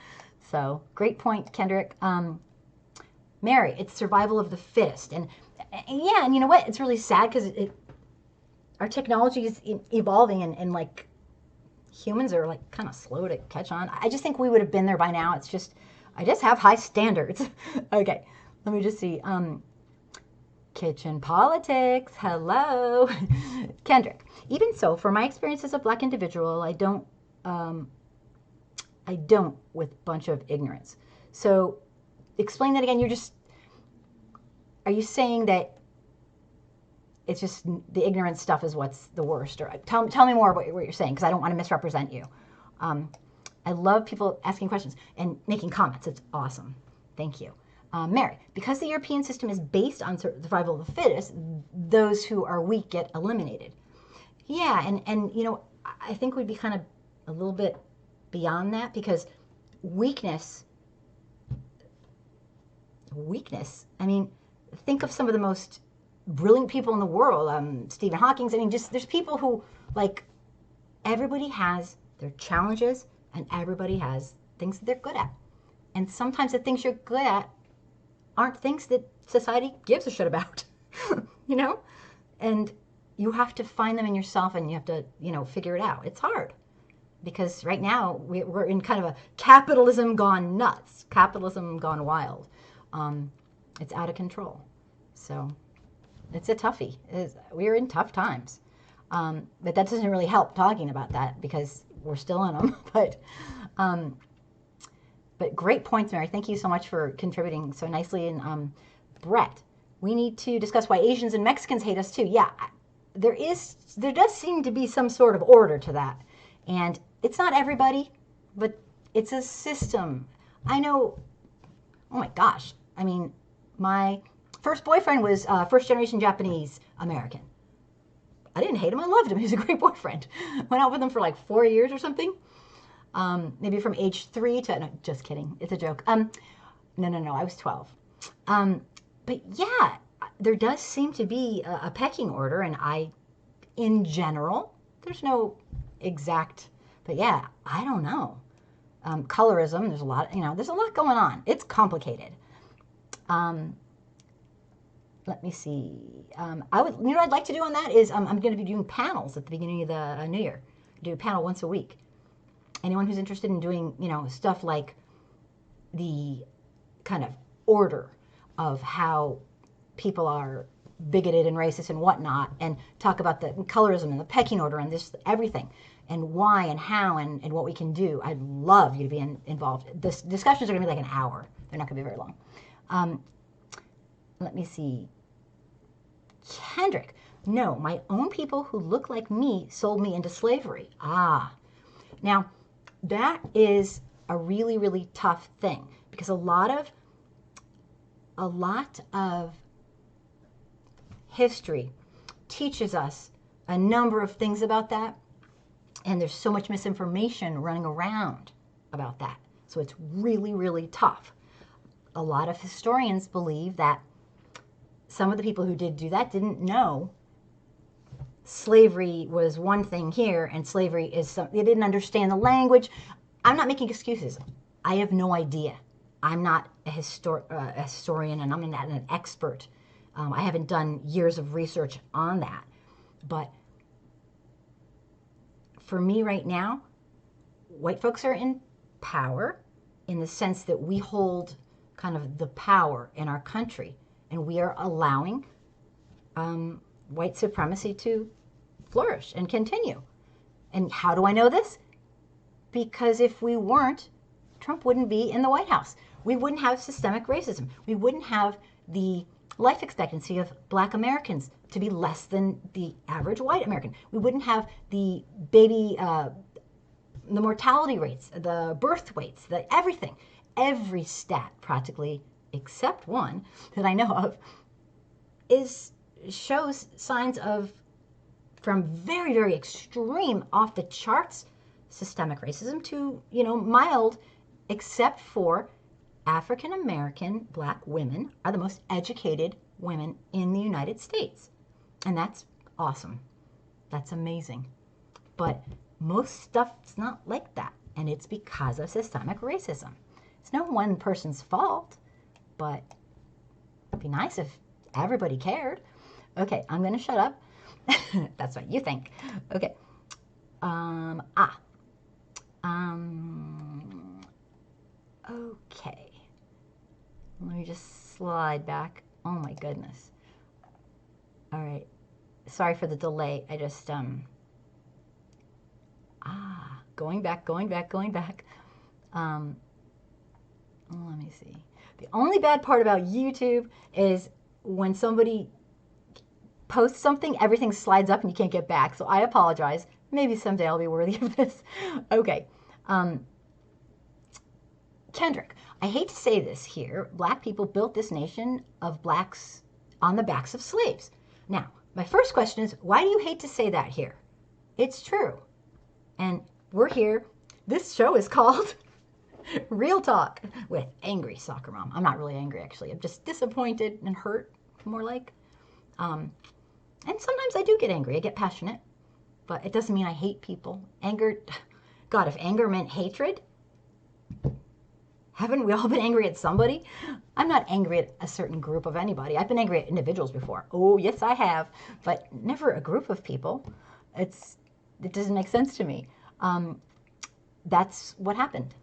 So great point, Kendrick. Mary, it's survival of the fittest. And yeah, and you know what? It's really sad because our technology is evolving, and like humans are like kind of slow to catch on. I just think we would have been there by now. It's just, I just have high standards. Okay, let me just see. Kitchen Politics, hello. Kendrick, even so, for my experience as a Black individual, I don't with a bunch of ignorance. So explain that again. Are you saying that it's just the ignorant stuff is what's the worst? Or tell me more about what you're saying, because I don't want to misrepresent you. I love people asking questions and making comments. It's awesome. Thank you. Mary, because the European system is based on survival of the fittest, those who are weak get eliminated. Yeah, and I think we'd be kind of a little bit beyond that, because weakness, I mean, think of some of the most brilliant people in the world, Stephen Hawking. I mean, there's people who, like, everybody has their challenges and everybody has things that they're good at. And sometimes the things you're good at aren't things that society gives a shit about, And you have to find them in yourself, and you have to, figure it out. It's hard because right now we're in kind of a capitalism gone nuts, capitalism gone wild. It's out of control. So it's a toughie. We're in tough times. But that doesn't really help talking about that because we're still in them. But great points, Mary. Thank you so much for contributing so nicely. And Brett, we need to discuss why Asians and Mexicans hate us too. Yeah, there does seem to be some sort of order to that. And it's not everybody, but it's a system. I know, oh my gosh. I mean, my first boyfriend was first generation Japanese American. I didn't hate him. I loved him. He was a great boyfriend. Went out with him for like 4 years or something. Maybe from age 3 to, no, just kidding. It's a joke. No, I was 12. But yeah, there does seem to be a pecking order, and in general, there's no exact, but yeah, I don't know. Colorism, there's a lot going on. It's complicated. Let me see. What I'd like to do on that is I'm going to be doing panels at the beginning of the new year. Do a panel once a week. Anyone who's interested in doing, stuff like the kind of order of how people are bigoted and racist and whatnot, and talk about the colorism and the pecking order and this everything and why and how and what we can do. I'd love you to be involved. This discussions are going to be like an hour. They're not going to be very long. Let me see. Kendrick, no, my own people who look like me sold me into slavery. Ah, now that is a really, really tough thing, because a lot of history teaches us a number of things about that, and there's so much misinformation running around about that. So it's really, really tough. A lot of historians believe that some of the people who did do that didn't know slavery was one thing here and slavery is something. They didn't understand the language. I'm not making excuses. I have no idea. I'm not a historian, and I'm not an expert. I haven't done years of research on that. But for me right now, white folks are in power in the sense that we hold kind of the power in our country, and we are allowing white supremacy to flourish and continue. And how do I know this? Because if we weren't, Trump wouldn't be in the White House. We wouldn't have systemic racism. We wouldn't have the life expectancy of Black Americans to be less than the average white American. We wouldn't have the the mortality rates, the birth weights, the everything. Every stat, practically, except one that I know of, shows signs of, from very, very extreme, off the charts systemic racism to, mild, except for African American Black women are the most educated women in the United States. And that's awesome. That's amazing. But most stuff's not like that. And it's because of systemic racism. It's no one person's fault, but it'd be nice if everybody cared. Okay, I'm going to shut up. That's what you think. Okay. Okay. Let me just slide back. Oh my goodness. All right. Sorry for the delay. I just, going back. Let me see. The only bad part about YouTube is when somebody posts something, everything slides up and you can't get back. So I apologize. Maybe someday I'll be worthy of this. Okay. Kendrick, I hate to say this here. Black people built this nation of blacks on the backs of slaves. Now, my first question is, why do you hate to say that here? It's true. And we're here. This show is called Real Talk with Angry Soccer Mom. I'm not really angry, actually. I'm just disappointed and hurt, more like. And sometimes I do get angry. I get passionate. But it doesn't mean I hate people. Anger, God, if anger meant hatred, haven't we all been angry at somebody? I'm not angry at a certain group of anybody. I've been angry at individuals before. Oh, yes, I have. But never a group of people. It doesn't make sense to me. That's what happened.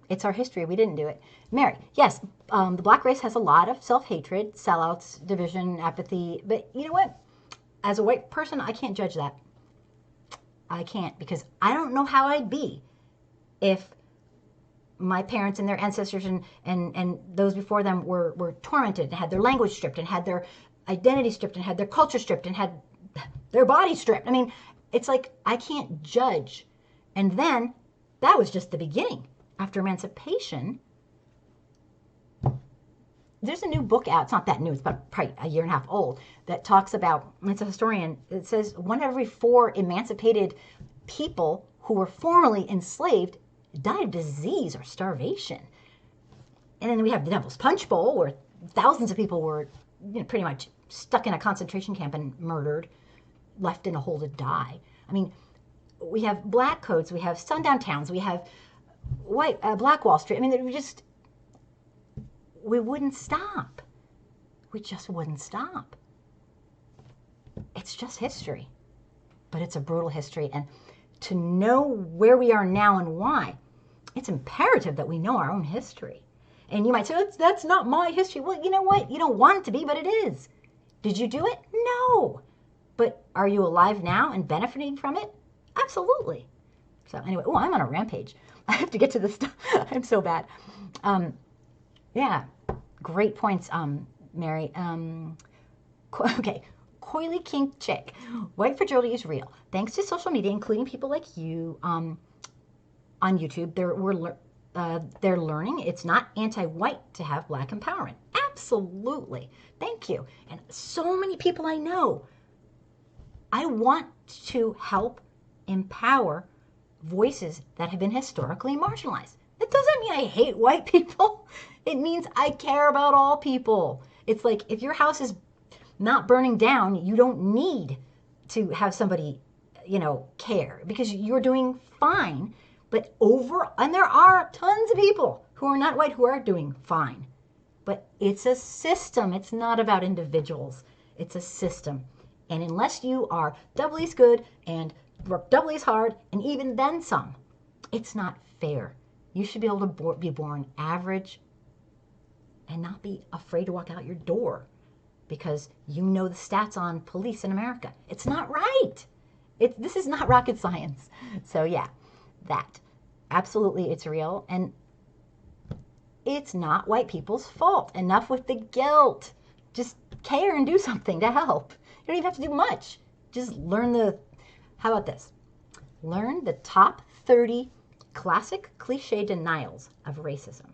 It's our history. We didn't do it. Mary, yes, the black race has a lot of self-hatred, sellouts, division, apathy. But you know what? As a white person, I can't judge that. I can't, because I don't know how I'd be if my parents and their ancestors and those before them were tormented and had their language stripped and had their identity stripped and had their culture stripped and had their body stripped. I mean, it's like I can't judge. And then that was just the beginning. After emancipation, there's a new book out. It's not that new. It's about probably a year and a half old that talks about, it's a historian, it says 1 out of every 4 emancipated people who were formerly enslaved died of disease or starvation. And then we have the Devil's Punch Bowl, where thousands of people were pretty much stuck in a concentration camp and murdered, left in a hole to die. I mean, we have black codes, we have sundown towns, we have Black Wall Street. I mean, we wouldn't stop. We just wouldn't stop. It's just history. But it's a brutal history. And to know where we are now and why, it's imperative that we know our own history. And you might say, that's not my history. Well, you know what? You don't want it to be, but it is. Did you do it? No. But are you alive now and benefiting from it? Absolutely. So anyway, oh, I'm on a rampage. I have to get to this stuff. I'm so bad. Yeah, great points, Mary. Okay, Coily Kink Chick. White fragility is real. Thanks to social media, including people like you on YouTube, they're learning it's not anti-white to have black empowerment. Absolutely. Thank you. And so many people I know. I want to help empower voices that have been historically marginalized. That doesn't mean I hate white people. It means I care about all people. It's like if your house is not burning down, you don't need to have somebody, care because you're doing fine. But and there are tons of people who are not white who are doing fine. But it's a system. It's not about individuals. It's a system. And unless you are doubly as good and work doubly as hard and even then some, it's not fair. You should be able to be born average and not be afraid to walk out your door because you know the stats on police in America. It's not right. This is not rocket science. So yeah, that. Absolutely, it's real. And it's not white people's fault. Enough with the guilt. Just care and do something to help. You don't even have to do much. Just learn how about this? Learn the top 30 classic cliche denials of racism.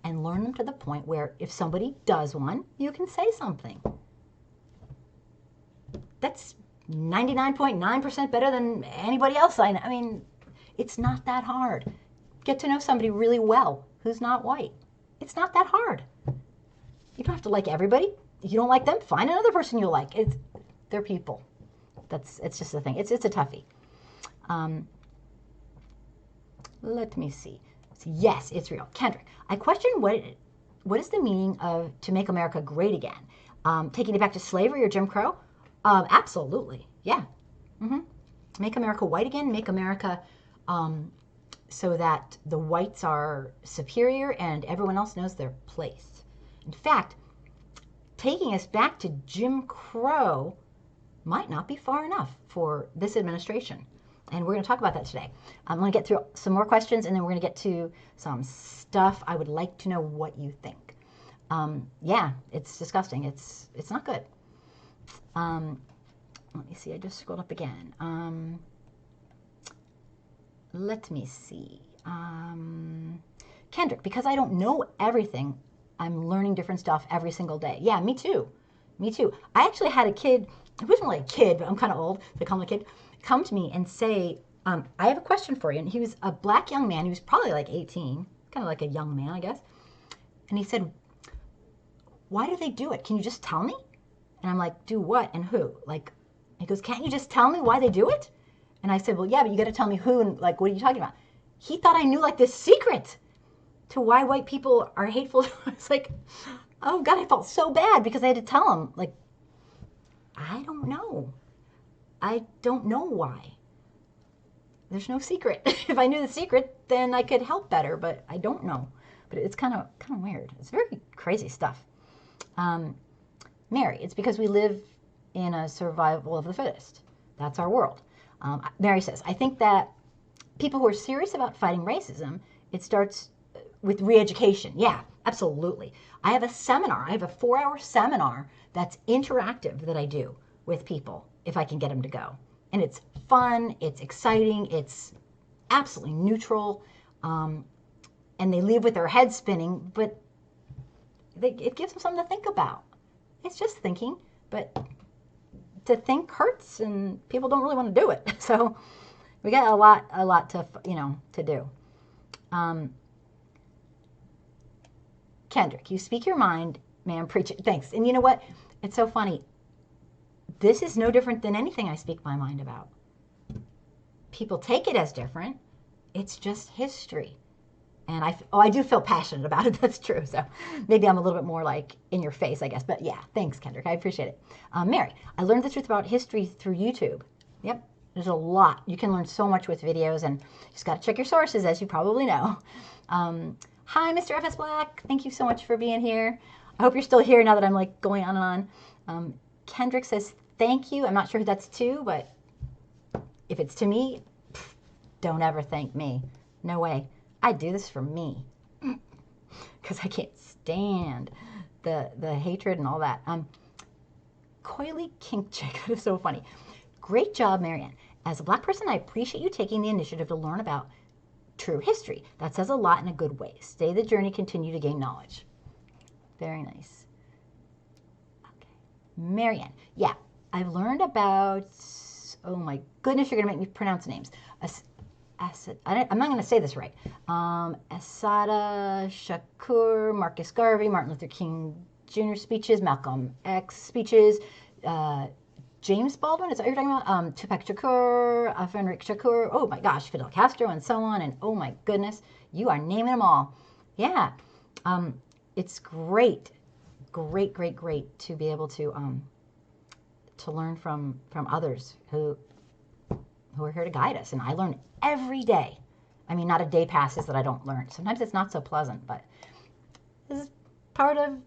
And learn them to the point where if somebody does one, you can say something. That's 99.9% better than anybody else I know. I mean, it's not that hard. Get to know somebody really well who's not white. It's not that hard. You don't have to like everybody. If you don't like them, find another person you like. They're people. It's just the thing. It's a toughie. Let me see. Yes, it's real. Kendrick, I question what is the meaning of to make America great again? Taking it back to slavery or Jim Crow? Absolutely. Yeah. Make America white again. Make America so that the whites are superior and everyone else knows their place. In fact, taking us back to Jim Crow might not be far enough for this administration. And we're going to talk about that today. I'm going to get through some more questions, and then we're going to get to some stuff. I would like to know what you think. Yeah, it's disgusting. It's not good. Let me see. I just scrolled up again. Let me see. Kendrick, because I don't know everything, I'm learning different stuff every single day. Yeah, me too. Me too. I actually had a kid, it wasn't really a kid, but I'm kind of old, they call him a kid, come to me and say, I have a question for you. And he was a black young man. He was probably like 18, kind of like a young man, I guess. And he said, why do they do it? Can you just tell me? And I'm like, do what and who? Like, he goes, can't you just tell me why they do it? And I said, well, yeah, but you got to tell me who and like, what are you talking about? He thought I knew like this secret to why white people are hateful. I was like, oh God, I felt so bad because I had to tell him, like, I don't know. I don't know why. There's no secret. If I knew the secret, then I could help better, but I don't know. But it's kind of weird. It's very crazy stuff. Mary, it's because we live in a survival of the fittest. That's our world. Mary says, I think that people who are serious about fighting racism, it starts with re-education. Yeah, absolutely. I have a seminar. I have a 4-hour seminar that's interactive that I do with people if I can get them to go. And it's fun, it's exciting, it's absolutely neutral, and they leave with their head spinning, but it gives them something to think about. It's just thinking, but to think hurts, and people don't really want to do it. So we got a lot to to do. Kendrick, you speak your mind, man, preach it. Thanks. And you know what? It's so funny. This is no different than anything I speak my mind about. People take it as different. It's just history. And I do feel passionate about it. That's true. So maybe I'm a little bit more like in your face, I guess. But yeah, thanks, Kendrick. I appreciate it. Mary, I learned the truth about history through YouTube. Yep, there's a lot. You can learn so much with videos, and you just got to check your sources, as you probably know. Hi, Mr. FS Black. Thank you so much for being here. I hope you're still here now that I'm like going on and on. Kendrick says thank you. I'm not sure who that's to, but if it's to me, don't ever thank me. No way. I do this for me because I can't stand the hatred and all that. Coily Kink Chick, that is so funny. Great job, Marianne. As a Black person, I appreciate you taking the initiative to learn about true history. That says a lot in a good way. Stay the journey, continue to gain knowledge. Very nice. Okay. Marianne. Yeah, I've learned about, oh my goodness, you're going to make me pronounce names. I'm not going to say this right. Assata Shakur, Marcus Garvey, Martin Luther King Jr. speeches, Malcolm X speeches, James Baldwin, is that what you're talking about? Tupac Shakur, Fenric Shakur, oh my gosh, Fidel Castro, and so on, and oh my goodness, you are naming them all. Yeah, it's great to be able to learn from others who are here to guide us, and I learn every day. I mean, not a day passes that I don't learn. Sometimes it's not so pleasant, but this is part of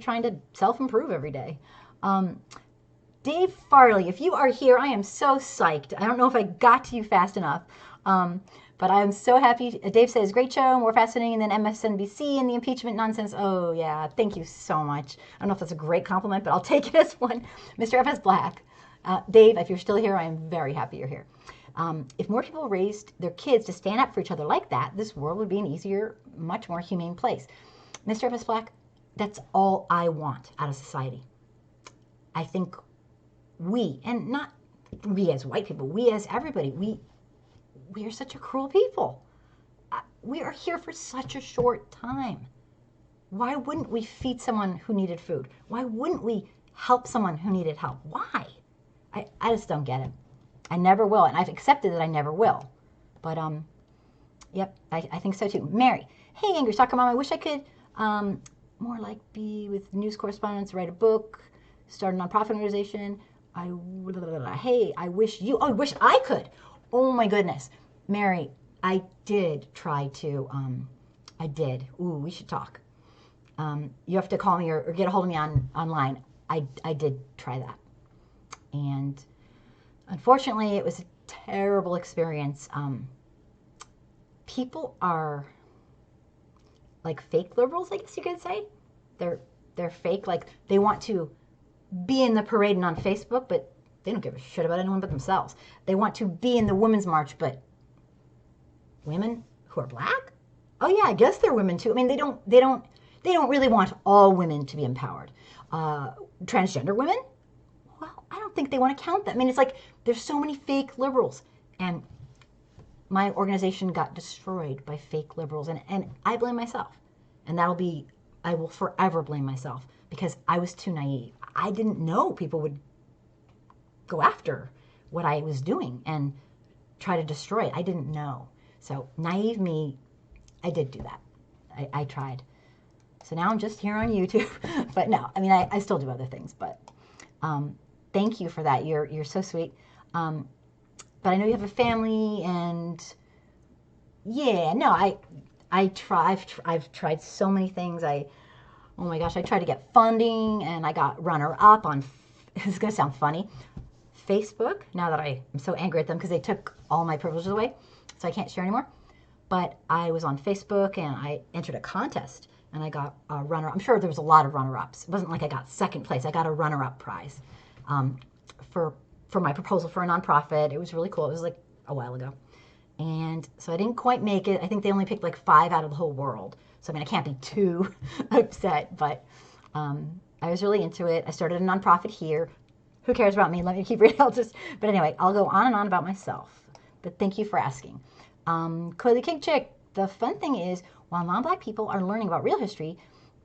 trying to self-improve every day. Dave Farley, if you are here, I am so psyched. I don't know if I got to you fast enough, but I'm so happy. Dave says, great show, more fascinating than MSNBC and the impeachment nonsense. Oh, yeah, thank you so much. I don't know if that's a great compliment, but I'll take it as one. Mr. FS Black. Dave, if you're still here, I am very happy you're here. If more people raised their kids to stand up for each other like that, this world would be an easier, much more humane place. Mr. FS Black, that's all I want out of society. I think we, and not we as white people, we as everybody, we are such a cruel people. We are here for such a short time. Why wouldn't we feed someone who needed food? Why wouldn't we help someone who needed help? Why? I just don't get it. I never will, and I've accepted that I never will. But yep, I think so too. Mary, hey, Angry Soccer Mom, I wish I could more like be with news correspondents, write a book, start a nonprofit organization. Hey, I wish I could. Oh my goodness. Mary, I did try to, I did. Ooh, we should talk. You have to call me or get a hold of me online. I did try that. And unfortunately, it was a terrible experience. People are like fake liberals, I guess you could say. They're fake, like they want to be in the parade and on Facebook, but they don't give a shit about anyone but themselves. They want to be in the Women's March, but women who are Black? Oh yeah, I guess they're women too. I mean, they don't really want all women to be empowered. Transgender women? Well, I don't think they want to count them. I mean, it's like there's so many fake liberals, and my organization got destroyed by fake liberals, and I blame myself, and I will forever blame myself because I was too naive. I didn't know people would go after what I was doing and try to destroy it. I didn't know. So naive me, I did do that. I tried. So now I'm just here on YouTube. But no, I mean, I still do other things. But thank you for that. You're so sweet. But I know you have a family, and yeah, no, I've tried so many things. Oh my gosh, I tried to get funding, and I got runner-up on, this is going to sound funny, Facebook, now that I'm so angry at them because they took all my privileges away, so I can't share anymore. But I was on Facebook, and I entered a contest, and I got a runner. I'm sure there was a lot of runner-ups. It wasn't like I got second place. I got a runner-up prize for my proposal for a nonprofit. It was really cool. It was like a while ago. And so I didn't quite make it. I think they only picked like 5 out of the whole world. So, I mean, I can't be too upset, but I was really into it. I started a nonprofit here. Who cares about me? Let me keep reading. But anyway, I'll go on and on about myself. But thank you for asking. Coily King Chick, the fun thing is, while non-Black people are learning about real history,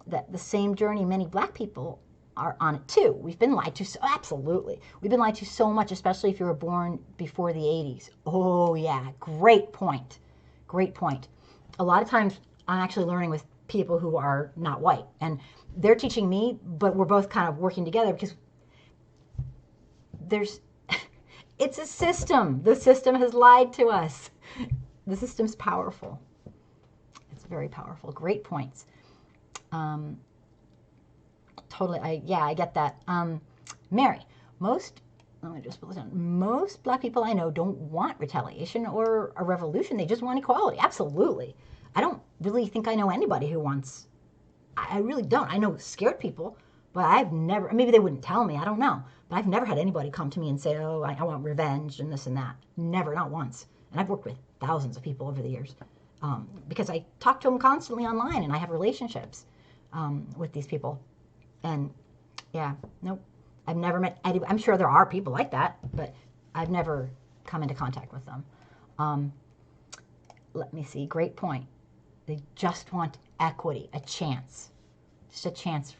that the same journey many Black people are on it too. We've been lied to, absolutely. We've been lied to so much, especially if you were born before the 80s. Oh yeah, great point. Great point. A lot of times I'm actually learning with people who are not white, and they're teaching me, but we're both kind of working together because it's a system. The system has lied to us. The system's powerful. It's very powerful. Great points. Totally. I get that. Mary, let me just put this down. Most black people I know don't want retaliation or a revolution. They just want equality. Absolutely. I don't really think I know anybody who wants, I really don't. I know scared people, but I've never, maybe they wouldn't tell me, I don't know. But I've never had anybody come to me and say, oh, I want revenge and this and that. Never, not once. And I've worked with thousands of people over the years because I talk to them constantly online and I have relationships with these people. And yeah, nope. I've never met anybody. I'm sure there are people like that, but I've never come into contact with them. Let me see. Great point. They just want equity, a chance. Just a chance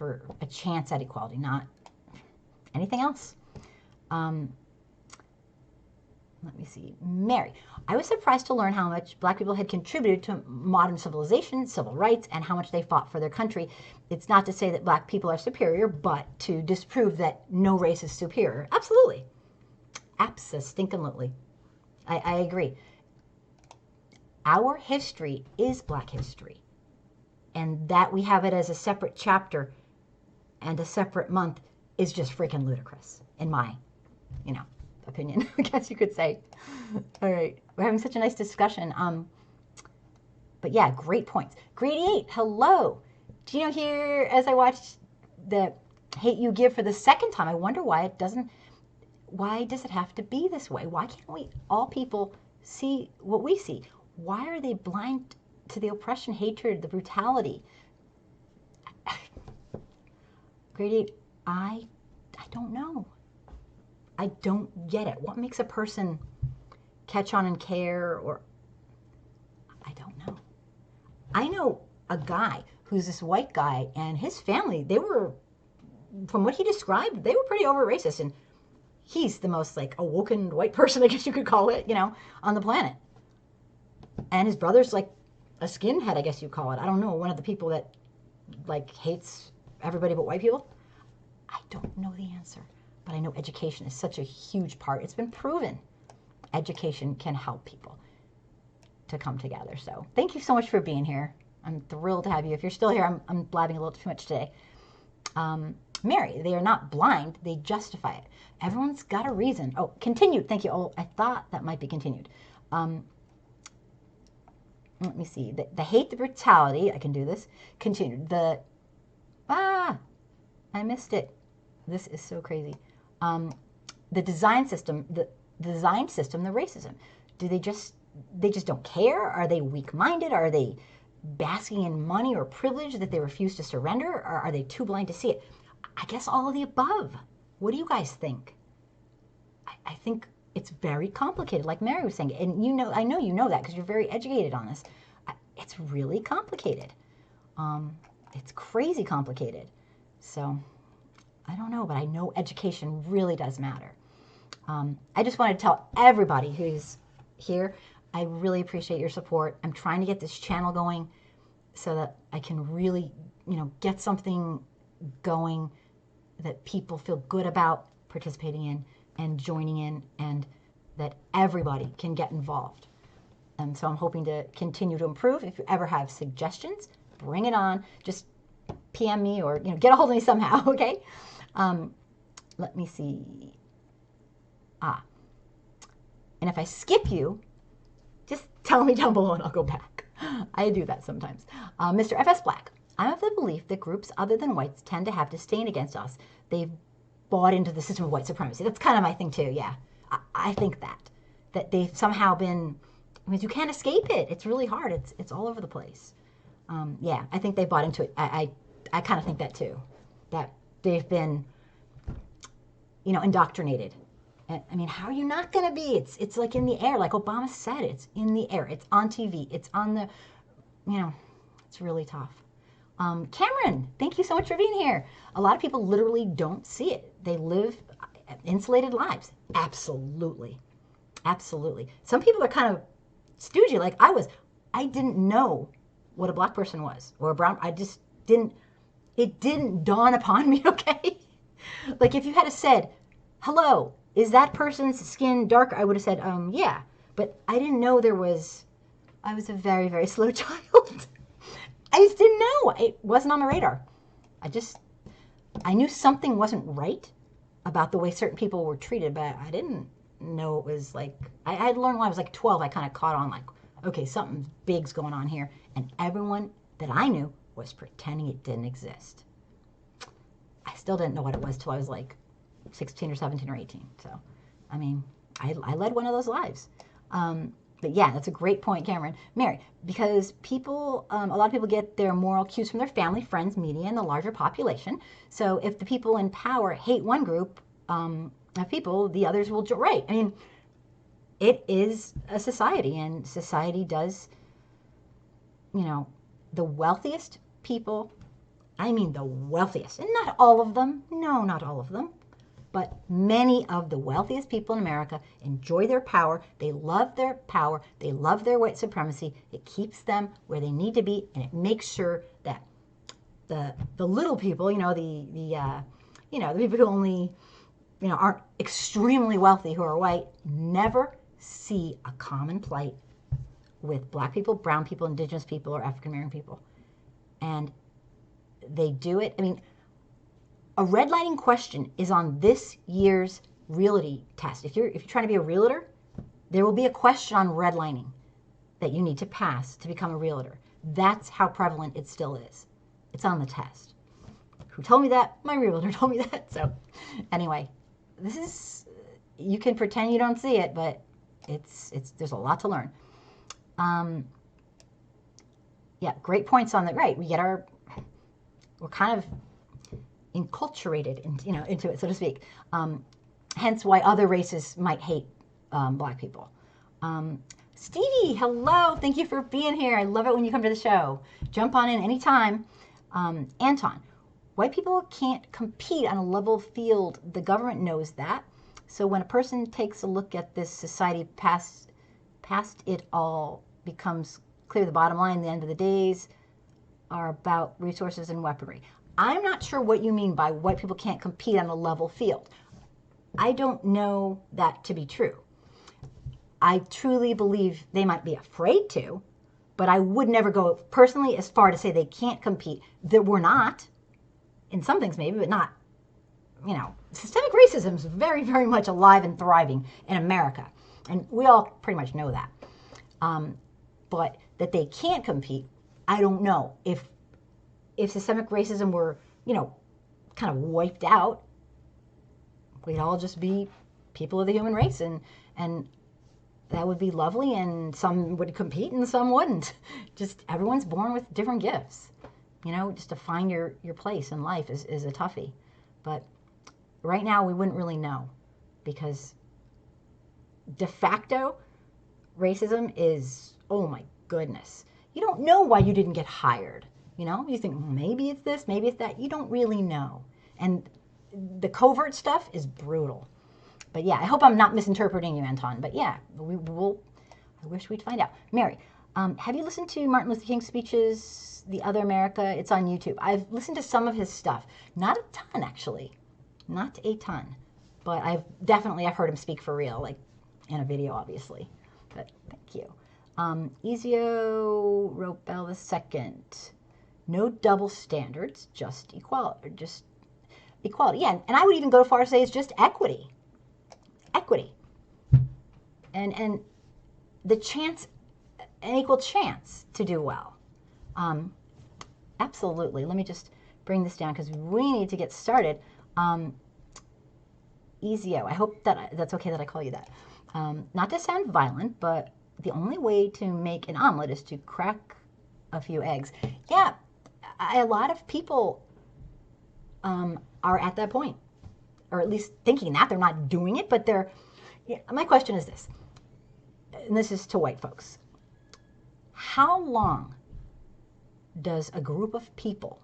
at equality, not anything else. Let me see. Mary, I was surprised to learn how much black people had contributed to modern civilization, civil rights, and how much they fought for their country. It's not to say that black people are superior, but to disprove that no race is superior. Absolutely. Abso-stinkin-lutely. I agree. Our history is black history. And that we have it as a separate chapter and a separate month is just freaking ludicrous, in my, opinion, I guess you could say. All right. We're having such a nice discussion. But yeah, great points. Grady 8, hello. Do you know, here, as I watched the Hate U Give for the second time, I wonder why does it have to be this way? Why can't we, all people, see what we see? Why are they blind to the oppression, hatred, the brutality? Grade 8, I don't know. I don't get it. What makes a person catch on and care? Or I don't know. I know a guy who's this white guy, and his family, they were, from what he described, they were pretty over racist, and he's the most like awoken white person, I guess you could call it, on the planet. And his brother's like a skinhead, I guess you call it. I don't know, one of the people that like hates everybody but white people. I don't know the answer, but I know education is such a huge part. It's been proven education can help people to come together. So thank you so much for being here. I'm thrilled to have you. If you're still here, I'm blabbing a little too much today. Mary, they are not blind. They justify it. Everyone's got a reason. Oh, continued. Thank you. Oh, I thought that might be continued. Let me see. The hate, the brutality. I can do this. Continued. I missed it. This is so crazy. The design system, the racism. They just don't care? Are they weak-minded? Are they basking in money or privilege that they refuse to surrender? Or are they too blind to see it? I guess all of the above. What do you guys think? I think it's very complicated, like Mary was saying. And I know you know that because you're very educated on this. It's really complicated. It's crazy complicated. So I don't know, but I know education really does matter. I just wanted to tell everybody who's here, I really appreciate your support. I'm trying to get this channel going so that I can really, get something going that people feel good about participating in and joining in, and that everybody can get involved. And so I'm hoping to continue to improve. If you ever have suggestions, bring it on. Just PM me or get a hold of me somehow, okay? Let me see. And if I skip you, just tell me down below and I'll go back. I do that sometimes. Mr. FS Black, I'm of the belief that groups other than whites tend to have disdain against us. They've bought into the system of white supremacy. That's kind of my thing too, yeah. I think that they've somehow been, because you can't escape it. It's really hard. It's all over the place. Yeah, I think they bought into it. I kind of think that too, that they've been, indoctrinated. I mean, how are you not going to be? It's like in the air, like Obama said, it's in the air. It's on TV. It's on the, it's really tough. Cameron, thank you so much for being here. A lot of people literally don't see it. They live insulated lives. Absolutely. Absolutely. Some people are kind of stoogey like I was. I didn't know what a black person was or a brown. It didn't dawn upon me, okay? Like if you had said, hello, is that person's skin darker? I would have said, yeah. But I didn't know I was a very, very slow child. I just didn't know. It wasn't on my radar. I knew something wasn't right about the way certain people were treated, but I didn't know it was like, I had learned when I was like 12, I kind of caught on like, okay, something big's going on here. And everyone that I knew was pretending it didn't exist. I still didn't know what it was till I was like 16 or 17 or 18. So, I mean, I led one of those lives. But yeah, that's a great point, Cameron. Mary, because people, a lot of people get their moral cues from their family, friends, media, and the larger population. So if the people in power hate one group of people, the others will, right. I mean, it is a society, and society does, the wealthiest people, I mean the wealthiest, and not all of them, no, not all of them, but many of the wealthiest people in America enjoy their power. They love their power. They love their white supremacy. It keeps them where they need to be, and it makes sure that the little people, the people who only, aren't extremely wealthy, who are white, never see a common plight with black people, brown people, indigenous people, or African American people. And they do it. I mean, a redlining question is on this year's realty test. If you're trying to be a realtor, there will be a question on redlining that you need to pass to become a realtor. That's how prevalent it still is. It's on the test. Who told me that? My realtor told me that. So anyway, this is, you can pretend you don't see it, but there's a lot to learn. Yeah, great points on that. Right, we're kind of enculturated into it, so to speak. Hence why other races might hate black people. Stevie, hello. Thank you for being here. I love it when you come to the show. Jump on in anytime. Anton, white people can't compete on a level field. The government knows that. So when a person takes a look at this society past it all, becomes clear the bottom line, the end of the days are about resources and weaponry. I'm not sure what you mean by white people can't compete on a level field. I don't know that to be true. I truly believe they might be afraid to, but I would never go personally as far to say they can't compete. That we're not. In some things maybe, but not. Systemic racism is very, very much alive and thriving in America. And we all pretty much know that. But that they can't compete, I don't know. If systemic racism were, kind of wiped out, we'd all just be people of the human race, and that would be lovely, and some would compete and some wouldn't. Just everyone's born with different gifts. Just to find your place in life is a toughie. But right now we wouldn't really know, because de facto racism is, oh my goodness. You don't know why you didn't get hired. You think, maybe it's this, maybe it's that. You don't really know. And the covert stuff is brutal. But yeah, I hope I'm not misinterpreting you, Anton. But yeah, I wish we'd find out. Mary, have you listened to Martin Luther King's speeches, The Other America? It's on YouTube. I've listened to some of his stuff. Not a ton, actually. Not a ton. But I've heard him speak for real, like in a video, obviously. But thank you. Ezio Robel II. No double standards, just equality. Yeah, and I would even go so far as to say it's just equity. Equity. And the chance, an equal chance to do well. Absolutely. Let me just bring this down because we need to get started. Ezio, I hope that's okay that I call you that. Not to sound violent, but the only way to make an omelet is to crack a few eggs. Yeah, a lot of people are at that point, or at least thinking that. They're not doing it, but they're... Yeah, my question is this, and this is to white folks. How long does a group of people,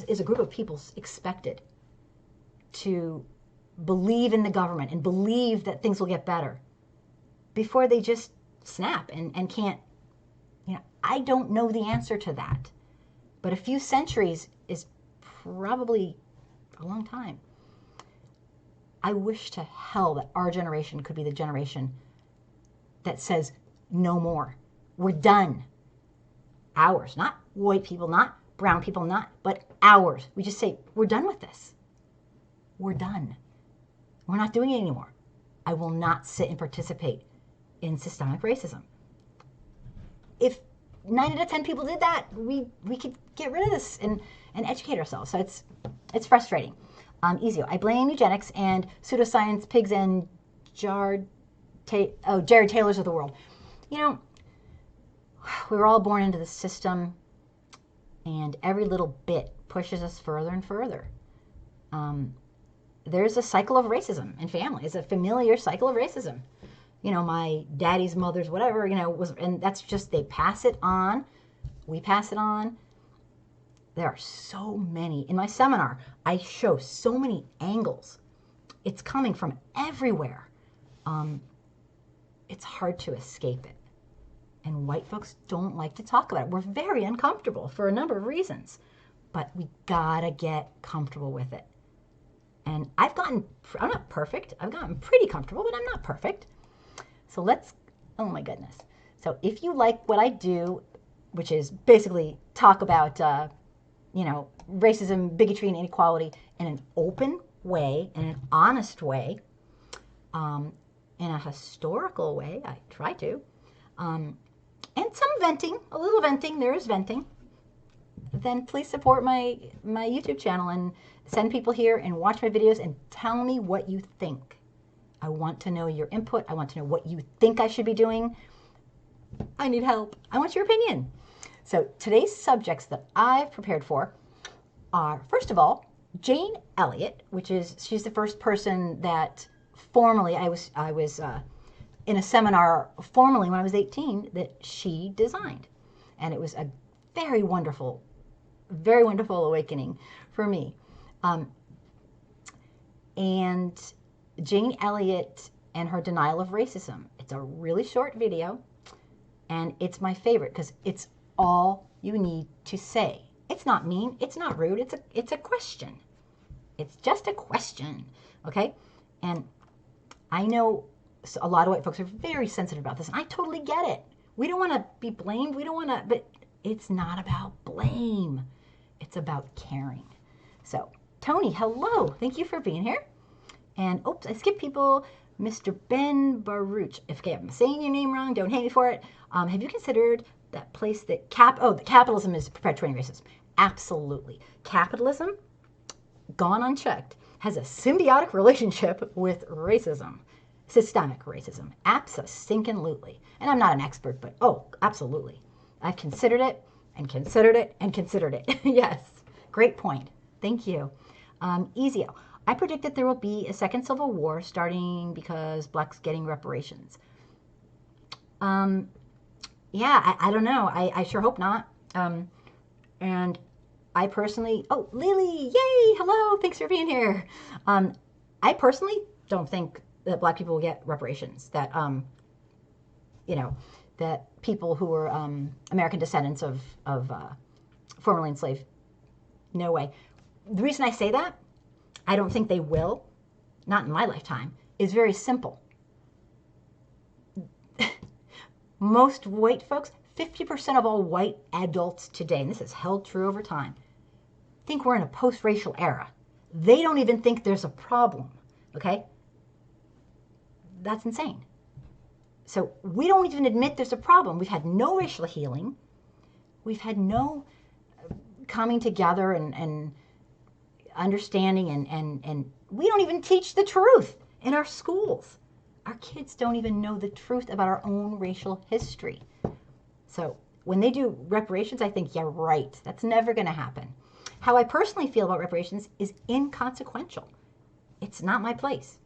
is a group of people expected to believe in the government and believe that things will get better before they just snap and can't, I don't know the answer to that. But a few centuries is probably a long time. I wish to hell that our generation could be the generation that says, no more. We're done. ours, not white people, not brown people, but ours. We just say, we're done with this. We're done. We're not doing it anymore. I will not sit and participate in systemic racism. If 9 out of 10 people did that, we could get rid of this and educate ourselves. So it's frustrating. Ezio, I blame eugenics and pseudoscience, pigs, and Jared Taylors of the world. You know, we were all born into the system, and every little bit pushes us further and further. There's a cycle of racism in families, a familiar cycle of racism. You know, my daddy's mother's whatever, you know, and that's just, they pass it on. We pass it on. There are so many. In my seminar, I show so many angles. It's coming from everywhere. It's hard to escape it. And white folks don't like to talk about it. We're very uncomfortable for a number of reasons. But we gotta get comfortable with it. And I'm not perfect. I've gotten pretty comfortable, but I'm not perfect. So oh my goodness. So if you like what I do, which is basically talk about, racism, bigotry, and inequality in an open way, in an honest way, in a historical way, I try to, and some venting, a little venting, there is venting, then please support my YouTube channel and send people here and watch my videos and tell me what you think. I want to know your input. I want to know what you think I should be doing. I need help. I want your opinion. So today's subjects that I've prepared for are, first of all, Jane Elliott, she's the first person that formally, I was in a seminar formally when I was 18 that she designed. And it was a very wonderful awakening for me. And Jane Elliott and her denial of racism. It's a really short video, and it's my favorite because it's all you need to say. It's not mean, it's not rude, it's a question. It's just a question, okay? And I know a lot of white folks are very sensitive about this, and I totally get it. We don't want to be blamed, but it's not about blame. It's about caring. So, Tony, hello. Thank you for being here. And, oops, I skipped people. Mr. Ben Baruch. If I'm saying your name wrong, don't hate me for it. Have you considered that place that capitalism is perpetuating racism? Absolutely. Capitalism, gone unchecked, has a symbiotic relationship with racism, systemic racism. Abso-stinkin-lutely. And I'm not an expert, but absolutely. I've considered it and considered it and considered it. Yes, great point. Thank you. Ezio, I predict that there will be a second civil war starting because blacks getting reparations. Yeah, I don't know. I sure hope not. And I personally, Lily, yay, hello, thanks for being here. I personally don't think that black people will get reparations. That, that people who were American descendants of formerly enslaved, no way. The reason I say that, I don't think they will, not in my lifetime, is very simple. Most white folks, 50% of all white adults today, and this is held true over time, think we're in a post-racial era. They don't even think there's a problem, okay? That's insane. So we don't even admit there's a problem. We've had no racial healing. We've had no coming together and understanding, and we don't even teach the truth in our schools. Our kids don't even know the truth about our own racial history. So when they do reparations, I think, yeah, right, that's never going to happen. How I personally feel about reparations is inconsequential. It's not my place.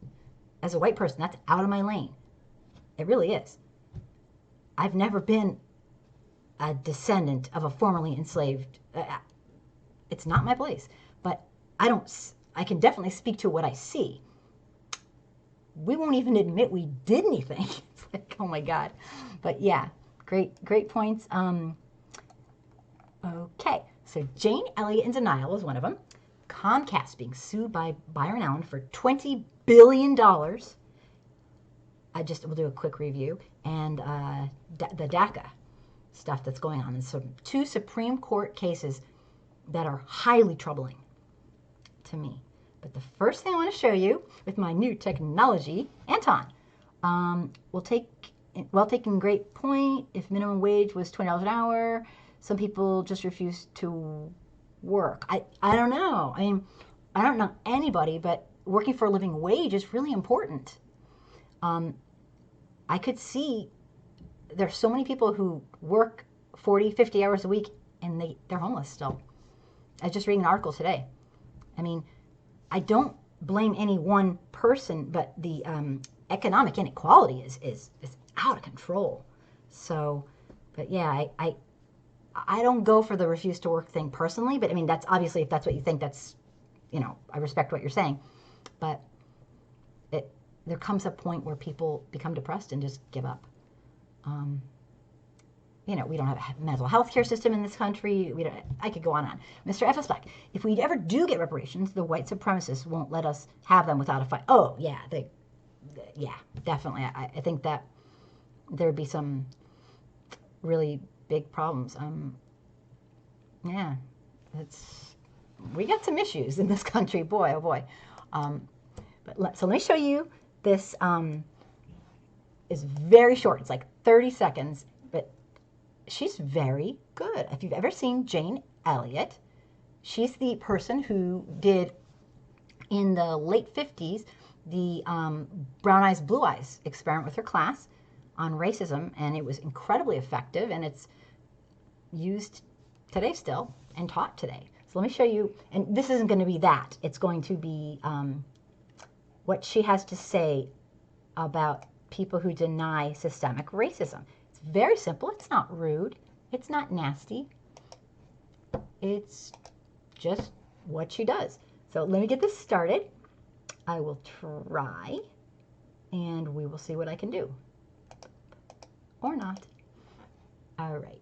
As a white person, that's out of my lane. It really is. I've never been a descendant of a formerly enslaved. It's not my place. But I can definitely speak to what I see. We won't even admit we did anything. It's like, oh my God. But yeah, great points. Okay, so Jane Elliott in denial is one of them. Comcast being sued by Byron Allen for $20 billion. We'll do a quick review. And the DACA. stuff that's going on. And so 2 Supreme Court cases that are highly troubling to me. But the first thing I want to show you with my new technology, Anton, taking great point. If minimum wage was $20 an hour, some people just refuse to work. I don't know. I mean, I don't know anybody, but working for a living wage is really important. I could see there's so many people who work 40, 50 hours a week and they're homeless still. I was just reading an article today. I mean, I don't blame any one person, but the economic inequality is out of control. So, but yeah, I don't go for the refuse to work thing personally, but I mean, that's obviously, if that's what you think, that's, I respect what you're saying. But there comes a point where people become depressed and just give up. We don't have a mental health care system in this country. I could go on and on. Mr. F.S. Black, if we ever do get reparations, the white supremacists won't let us have them without a fight. Oh, yeah, definitely. I think that there'd be some really big problems. We got some issues in this country, boy, oh boy. So let me show you this. Is very short. It's like 30 seconds, but she's very good. If you've ever seen Jane Elliott, she's the person who did, in the late 50s, the Brown Eyes, Blue Eyes experiment with her class on racism, and it was incredibly effective, and it's used today still and taught today. So let me show you, and this isn't going to be that. It's going to be what she has to say about people who deny systemic racism. It's very simple. It's not rude. It's not nasty. It's just what she does. So let me get this started. I will try, and we will see what I can do. Or not. All right.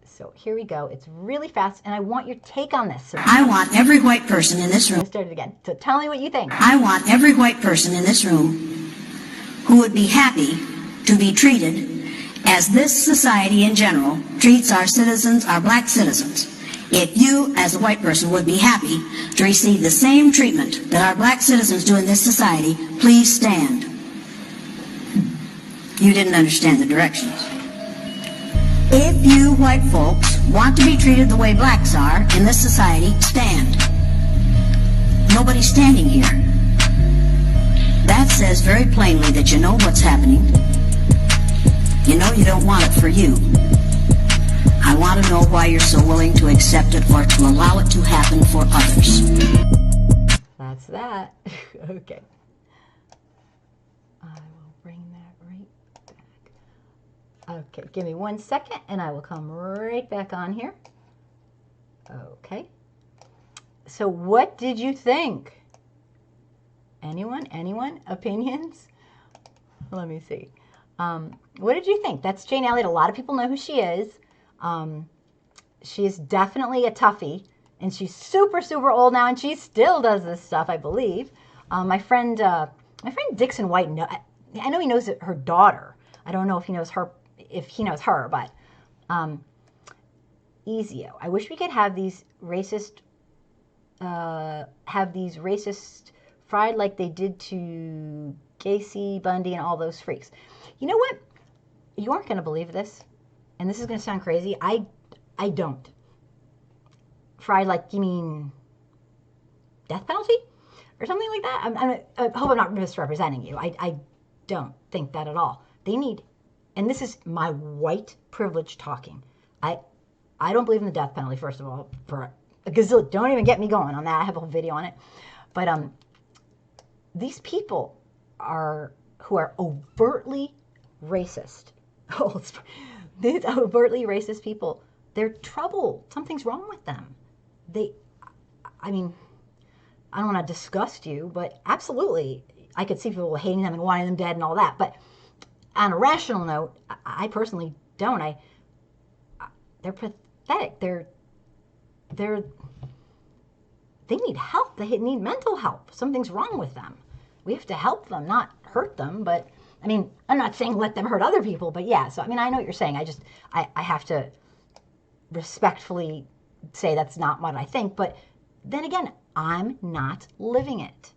So here we go. It's really fast, and I want your take on this. I want every white person in this room. Let's start it again. So tell me what you think. I want every white person in this room who would be happy to be treated as this society in general treats our citizens, our black citizens. If you, as a white person, would be happy to receive the same treatment that our black citizens do in this society, please stand. You didn't understand the directions. If you white folks want to be treated the way blacks are in this society, stand. Nobody's standing here. That says very plainly that you know what's happening. You know you don't want it for you. I want to know why you're so willing to accept it or to allow it to happen for others. That's that. Okay. I will bring that right back. Okay, give me 1 second and I will come right back on here. Okay. So what did you think? Anyone? Opinions? Let me see. What did you think? That's Jane Elliott. A lot of people know who she is. She is definitely a toughie, and she's super, super old now, and she still does this stuff, I believe. My friend Dixon White, I know he knows her daughter. I don't know if he knows her, but Ezio. I wish we could have these racist fried like they did to Gacy, Bundy, and all those freaks. You know what? You aren't going to believe this, and this is going to sound crazy. I don't. Fried like, you mean death penalty? Or something like that? I hope I'm not misrepresenting you. I don't think that at all. They need, and this is my white privilege talking. I don't believe in the death penalty, first of all, for a gazillion. Don't even get me going on that. I have a whole video on it. But these people who are overtly racist. These overtly racist people, they're trouble. Something's wrong with them. I mean, I don't want to disgust you, but absolutely, I could see people hating them and wanting them dead and all that. But on a rational note, I personally don't. They're pathetic. They need help. They need mental help. Something's wrong with them. We have to help them, not hurt them. But I mean, I'm not saying let them hurt other people, but yeah. So I mean, I know what you're saying. I have to respectfully say that's not what I think. But then again, I'm not living it.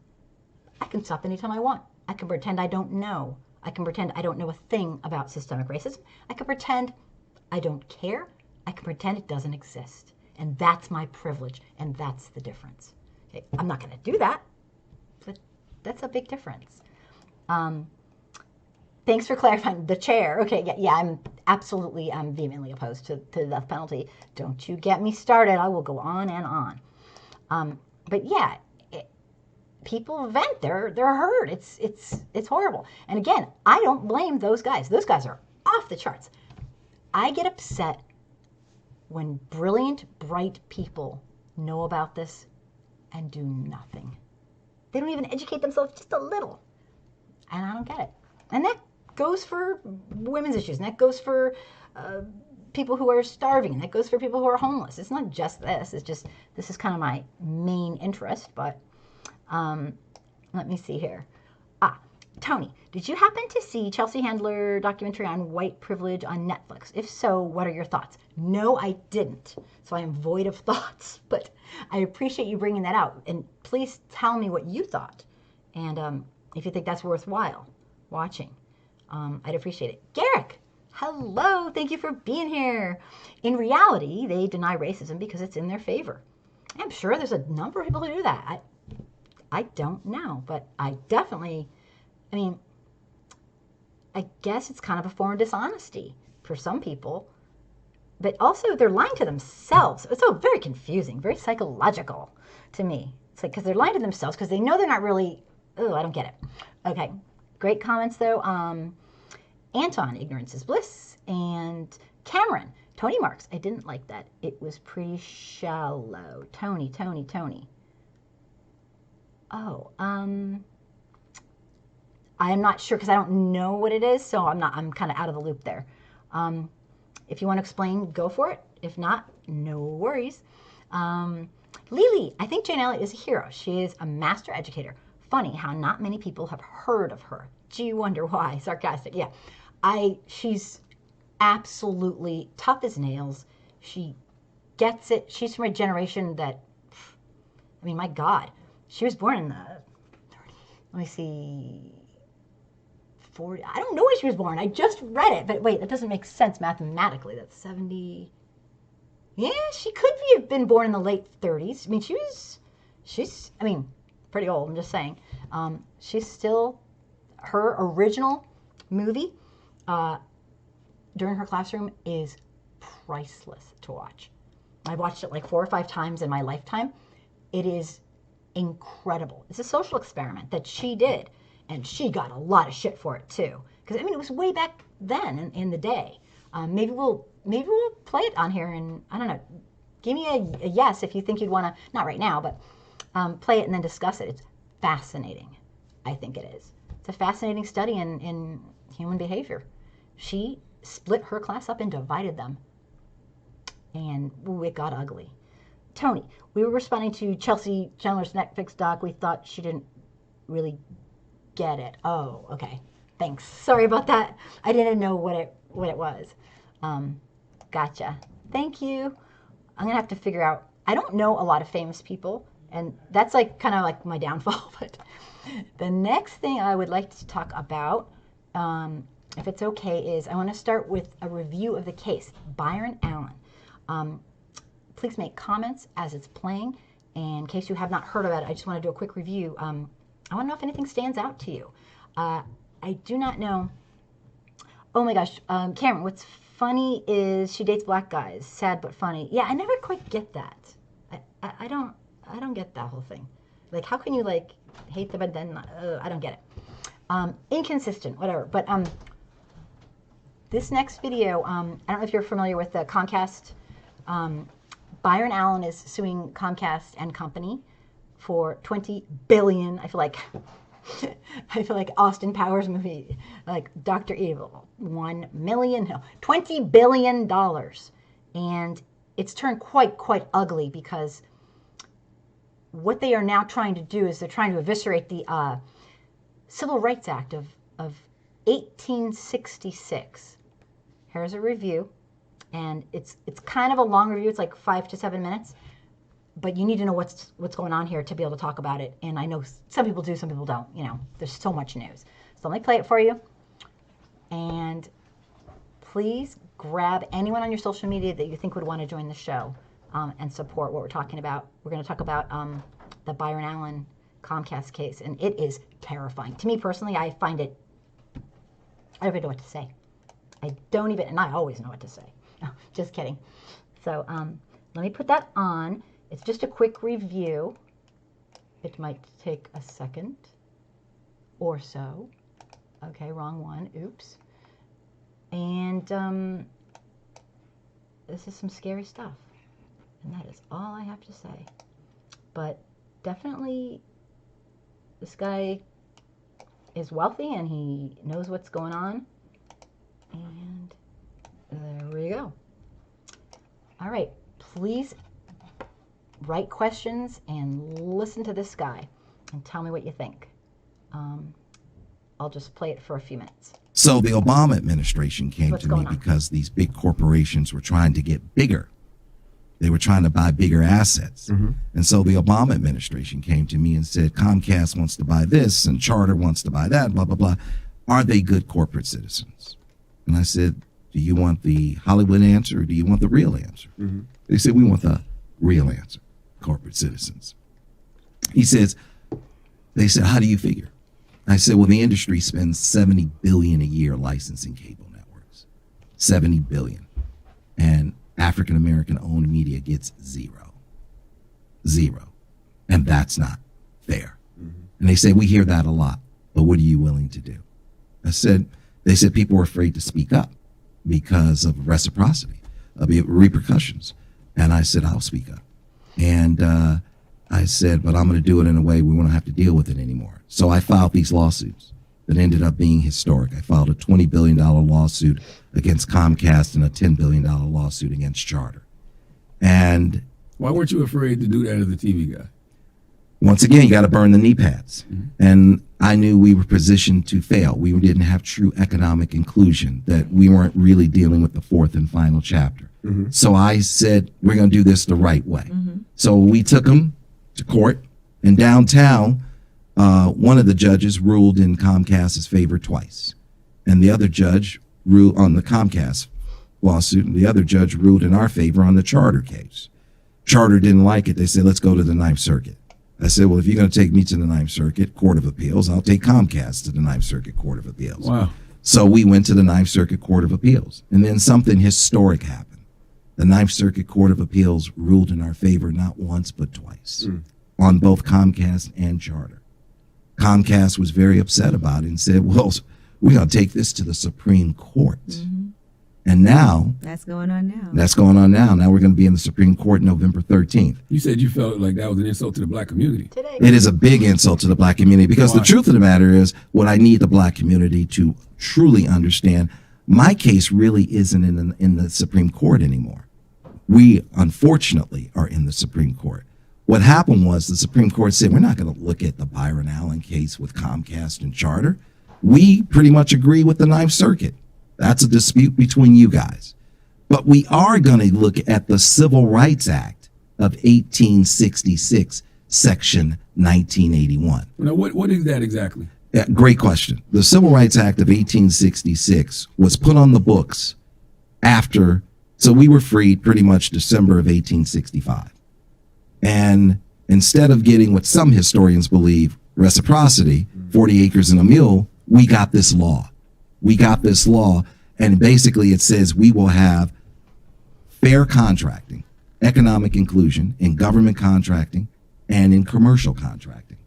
I can stop anytime I want. I can pretend I don't know. I can pretend I don't know a thing about systemic racism. I can pretend I don't care. I can pretend it doesn't exist. And that's my privilege. And that's the difference. Okay? I'm not going to do that. But that's a big difference. Thanks for clarifying the chair. Okay, yeah, I'm absolutely vehemently opposed to the death penalty. Don't you get me started. I will go on and on. But yeah, people vent. They're hurt. It's horrible. And again, I don't blame those guys. Those guys are off the charts. I get upset when brilliant, bright people know about this and do nothing. They don't even educate themselves just a little. And I don't get it. And that goes for women's issues, and that goes for people who are starving, and that goes for people who are homeless. It's not just this. It's just, this is kind of my main interest, but let me see here. Tony, did you happen to see Chelsea Handler documentary on white privilege on Netflix? If so, what are your thoughts? No, I didn't. So I am void of thoughts, but I appreciate you bringing that out. And please tell me what you thought. And if you think that's worthwhile watching, I'd appreciate it. Garrick, hello. Thank you for being here. In reality, they deny racism because it's in their favor. I'm sure there's a number of people who do that. I don't know, but I definitely... I mean, I guess it's kind of a form of dishonesty for some people, but also they're lying to themselves. It's so very confusing, very psychological to me. It's like, because they're lying to themselves because they know they're not really, oh, I don't get it. Okay, great comments though. Anton, ignorance is bliss. And Cameron, Tony Marks, I didn't like that. It was pretty shallow. Tony. Oh, I'm not sure because I don't know what it is, so I'm kind of out of the loop there. If you want to explain, go for it. If not, no worries. Lily, I think Jane Elliott is a hero. She is a master educator. Funny how not many people have heard of her. Gee, wonder why. Sarcastic, yeah. She's absolutely tough as nails. She gets it. She's from a generation that, I mean, my God. She was born in the, let me see, 40, I don't know when she was born. I just read it, but wait, that doesn't make sense mathematically. That's 70. Yeah, she could have been born in the late 30s. I mean, she's, I mean, pretty old, I'm just saying. She's still, her original movie, During Her Classroom, is priceless to watch. I've watched it like 4 or 5 times in my lifetime. It is incredible. It's a social experiment that she did. And she got a lot of shit for it too, because I mean it was way back then in the day. Maybe we'll play it on here, and I don't know. Give me a yes if you think you'd want to. Not right now, but play it and then discuss it. It's fascinating. I think it is. It's a fascinating study in human behavior. She split her class up and divided them, and ooh, it got ugly. Tony, we were responding to Chelsea Chandler's Netflix doc. We thought she didn't really get it. Oh, okay. Thanks. Sorry about that. I didn't know what it was. Gotcha. Thank you. I'm gonna have to figure out. I don't know a lot of famous people, and that's like kind of like my downfall. But the next thing I would like to talk about, if it's okay, is I want to start with a review of the case, Byron Allen. Please make comments as it's playing. And in case you have not heard about it, I just want to do a quick review. I want to know if anything stands out to you. I do not know. Oh my gosh, Cameron, what's funny is she dates black guys. Sad but funny. Yeah, I never quite get that. I don't get that whole thing. Like, how can you like hate them but then I don't get it. Inconsistent, whatever. But this next video, I don't know if you're familiar with the Comcast. Byron Allen is suing Comcast and Company for $20 billion. I feel like Austin Powers movie, like Dr. Evil. 1 million, no, $20 billion. And it's turned quite ugly because what they are now trying to do is they're trying to eviscerate the Civil Rights Act of 1866. Here's a review, and it's kind of a long review. It's like 5 to 7 minutes, but you need to know what's going on here to be able to talk about it. And I know some people do, some people don't. You know, there's so much news. So let me play it for you. And please grab anyone on your social media that you think would want to join the show and support what we're talking about. We're going to talk about the Byron Allen Comcast case, and it is terrifying. To me personally, I find it, I don't even know what to say. I don't even, and I always know what to say. No, just kidding. So let me put that on. It's just a quick review. It might take a second or so. Okay, wrong one. Oops. And this is some scary stuff. And that is all I have to say. But definitely, this guy is wealthy and he knows what's going on. And there we go. All right, please write questions and listen to this guy and tell me what you think. I'll just play it for a few minutes. So the Obama administration came to me because these big corporations were trying to get bigger. They were trying to buy bigger assets. Mm-hmm. And so the Obama administration came to me and said, Comcast wants to buy this and Charter wants to buy that, blah, blah, blah. Are they good corporate citizens? And I said, do you want the Hollywood answer or do you want the real answer? Mm-hmm. They said, we want the real answer, corporate citizens. They said, how do you figure? I said, well, the industry spends $70 billion a year licensing cable networks, $70 billion. And African-American owned media gets zero. And that's not fair. Mm-hmm. And they say, we hear that a lot, but what are you willing to do? They said people are afraid to speak up because of reciprocity, of repercussions. And I said, I'll speak up. And I said, but I'm going to do it in a way we won't have to deal with it anymore. So I filed these lawsuits that ended up being historic. I filed a $20 billion lawsuit against Comcast and a $10 billion lawsuit against Charter. And why weren't you afraid to do that as a TV guy? Once again, you got to burn the knee pads. Mm-hmm. And I knew we were positioned to fail. We didn't have true economic inclusion, that we weren't really dealing with the fourth and final chapter. Mm-hmm. So I said, we're going to do this the right way. Mm-hmm. So we took them to court in downtown. One of the judges ruled in Comcast's favor twice. And the other judge ruled on the Comcast lawsuit, and the other judge ruled in our favor on the Charter case. Charter didn't like it. They said, let's go to the Ninth Circuit. I said, well, if you're going to take me to the Ninth Circuit Court of Appeals, I'll take Comcast to the Ninth Circuit Court of Appeals. Wow. So we went to the Ninth Circuit Court of Appeals, and then something historic happened. The Ninth Circuit Court of Appeals ruled in our favor not once but twice on both Comcast and Charter. Comcast was very upset about it and said, well, we're going to take this to the Supreme Court. Mm-hmm. And now that's going on now. Now we're going to be in the Supreme Court November 13th. You said you felt like that was an insult to the black community. It is a big insult to the black community because the truth of the matter is what I need the black community to truly understand, my case really isn't in the Supreme Court anymore. We, unfortunately, are in the Supreme Court. What happened was the Supreme Court said, we're not going to look at the Byron Allen case with Comcast and Charter. We pretty much agree with the Ninth Circuit. That's a dispute between you guys. But we are going to look at the Civil Rights Act of 1866, Section 1981. Now, what is that exactly? Yeah, great question. The Civil Rights Act of 1866 was put on the books after, so we were freed pretty much December of 1865. And instead of getting what some historians believe, reciprocity, 40 acres and a mule, we got this law. And basically it says we will have fair contracting, economic inclusion in government contracting and in commercial contracting.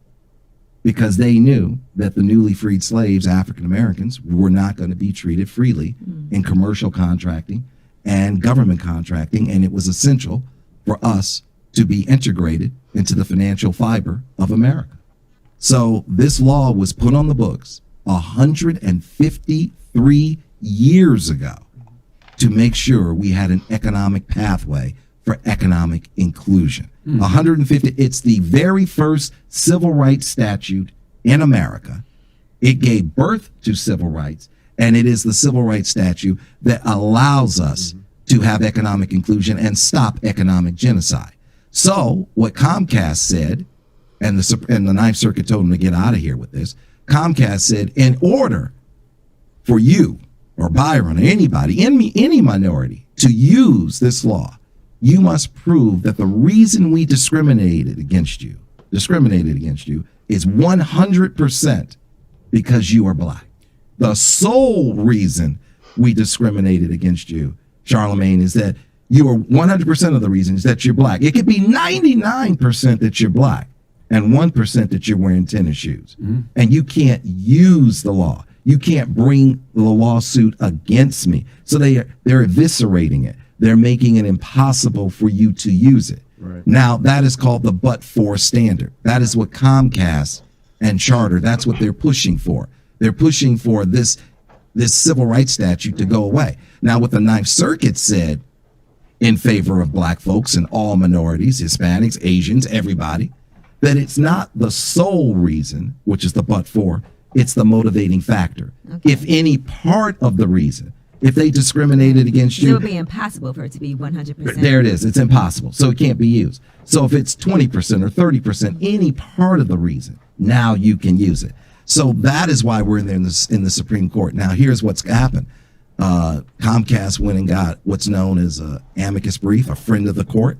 Because they knew that the newly freed slaves, African Americans, were not going to be treated freely in commercial contracting and government contracting, and it was essential for us to be integrated into the financial fiber of America. So this law was put on the books 153 years ago to make sure we had an economic pathway for economic inclusion. 150, it's the very first civil rights statute in America. It gave birth to civil rights, and it is the civil rights statute that allows us to have economic inclusion and stop economic genocide. So what Comcast said, and the Ninth Circuit told them to get out of here with this, Comcast said, in order for you or Byron or anybody, any minority, to use this law, you must prove that the reason we discriminated against you is 100% because you are black. The sole reason we discriminated against you, Charlamagne, is that you are 100% of the reasons that you're black. It could be 99% that you're black and 1% that you're wearing tennis shoes. And you can't use the law. You can't bring the lawsuit against me. So they're eviscerating it. They're making it impossible for you to use it. Right. Now, that is called the but-for standard. That is what Comcast and Charter, that's what they're pushing for. They're pushing for this civil rights statute to go away. Now, what the Ninth Circuit said in favor of black folks and all minorities, Hispanics, Asians, everybody, that it's not the sole reason, which is the but-for, it's the motivating factor. Okay. If any part of the reason, if they discriminated against It you, would be impossible for it to be 100%. there it is. It's impossible. So it can't be used. So if it's 20% or 30%, any part of the reason, now you can use it. So that is why we're in there in the Supreme Court. Now, here's what's happened. Comcast went and got what's known as an amicus brief, a friend of the court,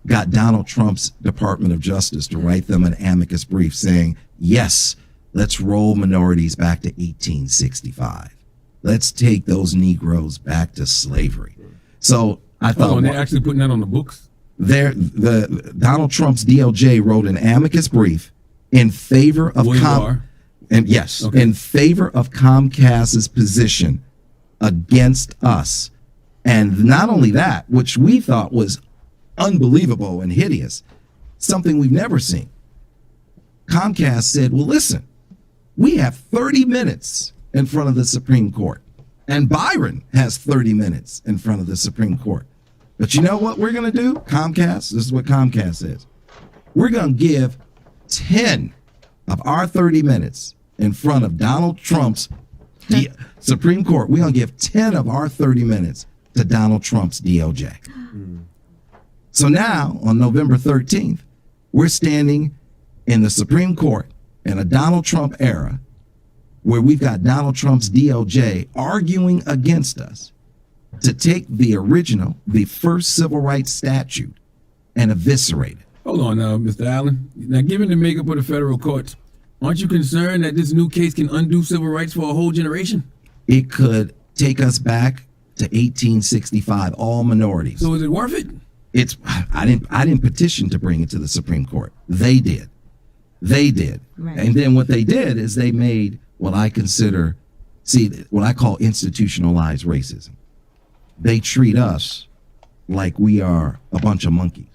got Donald Trump's Department of Justice to write them an amicus brief saying, yes, let's roll minorities back to 1865. Let's take those Negroes back to slavery. So I thought, they're actually putting that on the books? the Donald Trump's DOJ wrote an amicus brief in favor of in favor of Comcast's position against us. And not only that, which we thought was unbelievable and hideous, something we've never seen. Comcast said, well, listen, we have 30 minutes in front of the Supreme Court, and Byron has 30 minutes in front of the Supreme Court. But you know what we're going to do? Comcast, this is what Comcast says. We're going to give 10 of our 30 minutes in front of Donald Trump's Supreme Court. We're going to give 10 of our 30 minutes to Donald Trump's DOJ. So now, on November 13th, we're standing in the Supreme Court in a Donald Trump era where we've got Donald Trump's DOJ arguing against us to take the original, the first civil rights statute, and eviscerate it. Hold on now, Mr. Allen. Now, given the makeup of the federal courts, aren't you concerned that this new case can undo civil rights for a whole generation? It could take us back to 1865, all minorities. So is it worth it? I didn't petition to bring it to the Supreme Court. They did. Right. And then what they did is they made what I call institutionalized racism. They treat us like we are a bunch of monkeys.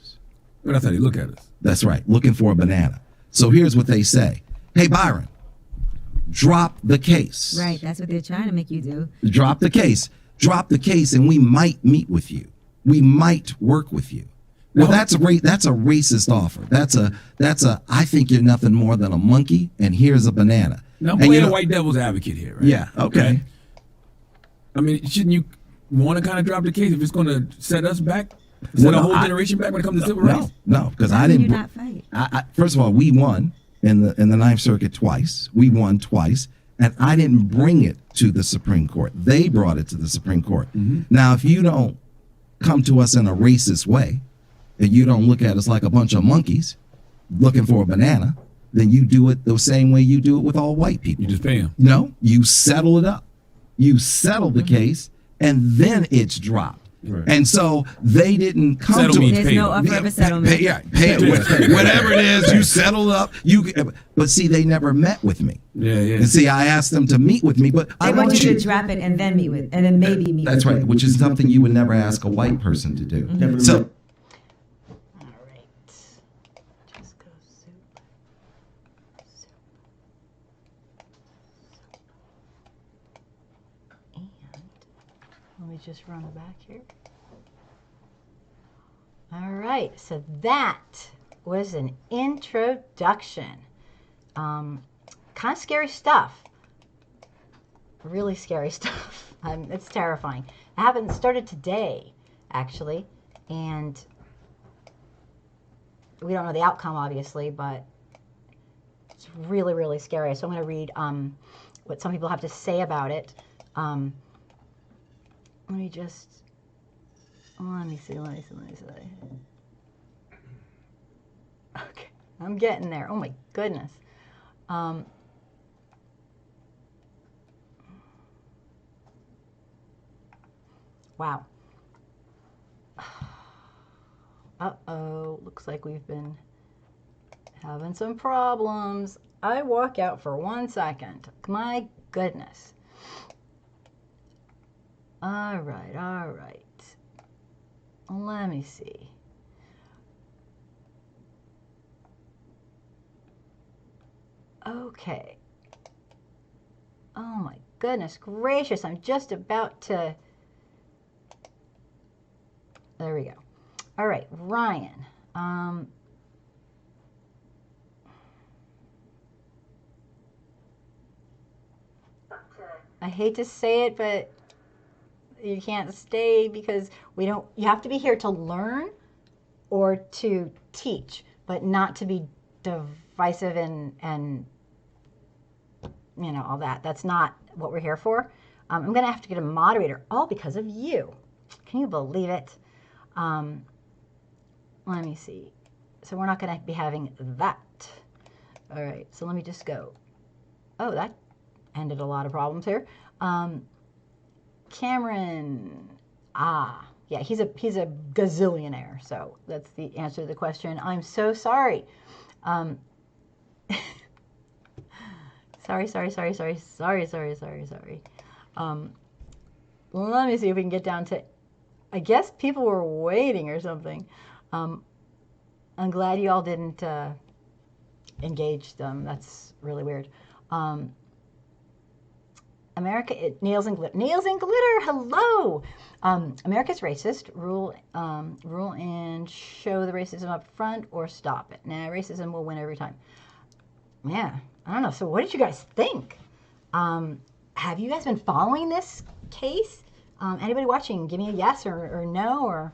Well, that's how they look at us. That's right, looking for a banana. So here's what they say. Hey, Byron, drop the case. Right, that's what they're trying to make you do. Drop the case. Drop the case, and we might meet with you. We might work with you. Well, that's a racist offer. That's a I think you're nothing more than a monkey, and here's a banana. Now I'm And playing a white devil's advocate here, right? Yeah, okay. I mean, shouldn't you want to kind of drop the case if it's going to set us back? Set a whole generation back when it comes to civil rights? No, because How I can didn't. you not fight? First of all, we won in the Ninth Circuit twice. We won twice, and I didn't bring it to the Supreme Court. They brought it to the Supreme Court. Now, if you don't come to us in a racist way, and you don't look at us like a bunch of monkeys looking for a banana, then you do it the same way you do it with all white people. You just pay them. No, you settle it up. You settle the case, and then it's dropped. Right. And so they didn't come Settle to means There's pay no them. offer of a settlement. pay it, whatever it is. You settle up. But see, they never met with me. Yeah. And see, I asked them to meet with me, but They I want you to drop it and then meet with, and then maybe meet That's with right, which is something you would never ask a white person to do. So All right. Just go soup. And let me just run back here. All right, so that was an introduction. Kind of scary stuff. really scary stuff. It's terrifying. It started today, actually, and we don't know the outcome, obviously, but it's really, really scary. So I'm going to read what some people have to say about it. Let me see. Okay, I'm getting there. Oh my goodness. Wow. Uh-oh, looks like we've been having some problems. I walk out for 1 second. My goodness. All right. Let me see. Okay. Oh my goodness gracious, I'm just about to... There we go. All right, Ryan. I hate to say it, but you can't stay because you have to be here to learn or to teach, but not to be divisive and all that. That's not what we're here for. I'm going to have to get a moderator, all because of you. Can you believe it? Let me see. So we're not going to be having that. All right, so let me just go. Oh, that ended a lot of problems here. Cameron. Yeah, he's a gazillionaire. So that's the answer to the question. I'm so sorry. Sorry. Let me see if we can get down to, I guess people were waiting or something. I'm glad you all didn't engage them. That's really weird. America, nails and glitter. Nails and glitter, hello! America's racist. Rule and show the racism up front or stop it. Nah, racism will win every time. Yeah, I don't know. So what did you guys think? Have you guys been following this case? Anybody watching, give me a yes or no or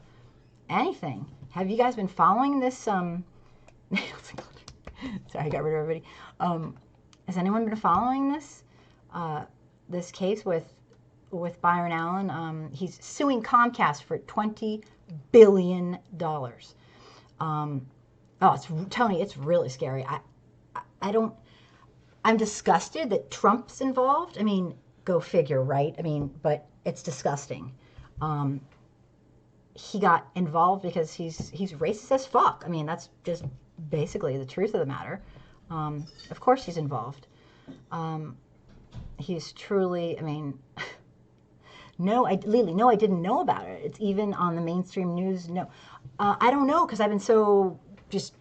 anything. Have you guys been following this? Sorry, I got rid of everybody. Has anyone been following this? This case with Byron Allen? He's suing Comcast for $20 billion. Tony, it's really scary. I'm disgusted that Trump's involved. I mean, go figure, right? I mean, but it's disgusting. He got involved because he's racist as fuck. I mean, that's just basically the truth of the matter. Of course he's involved. He's truly, I mean, Lily, no, I didn't know about it. It's even on the mainstream news. No, I don't know because I've been so just,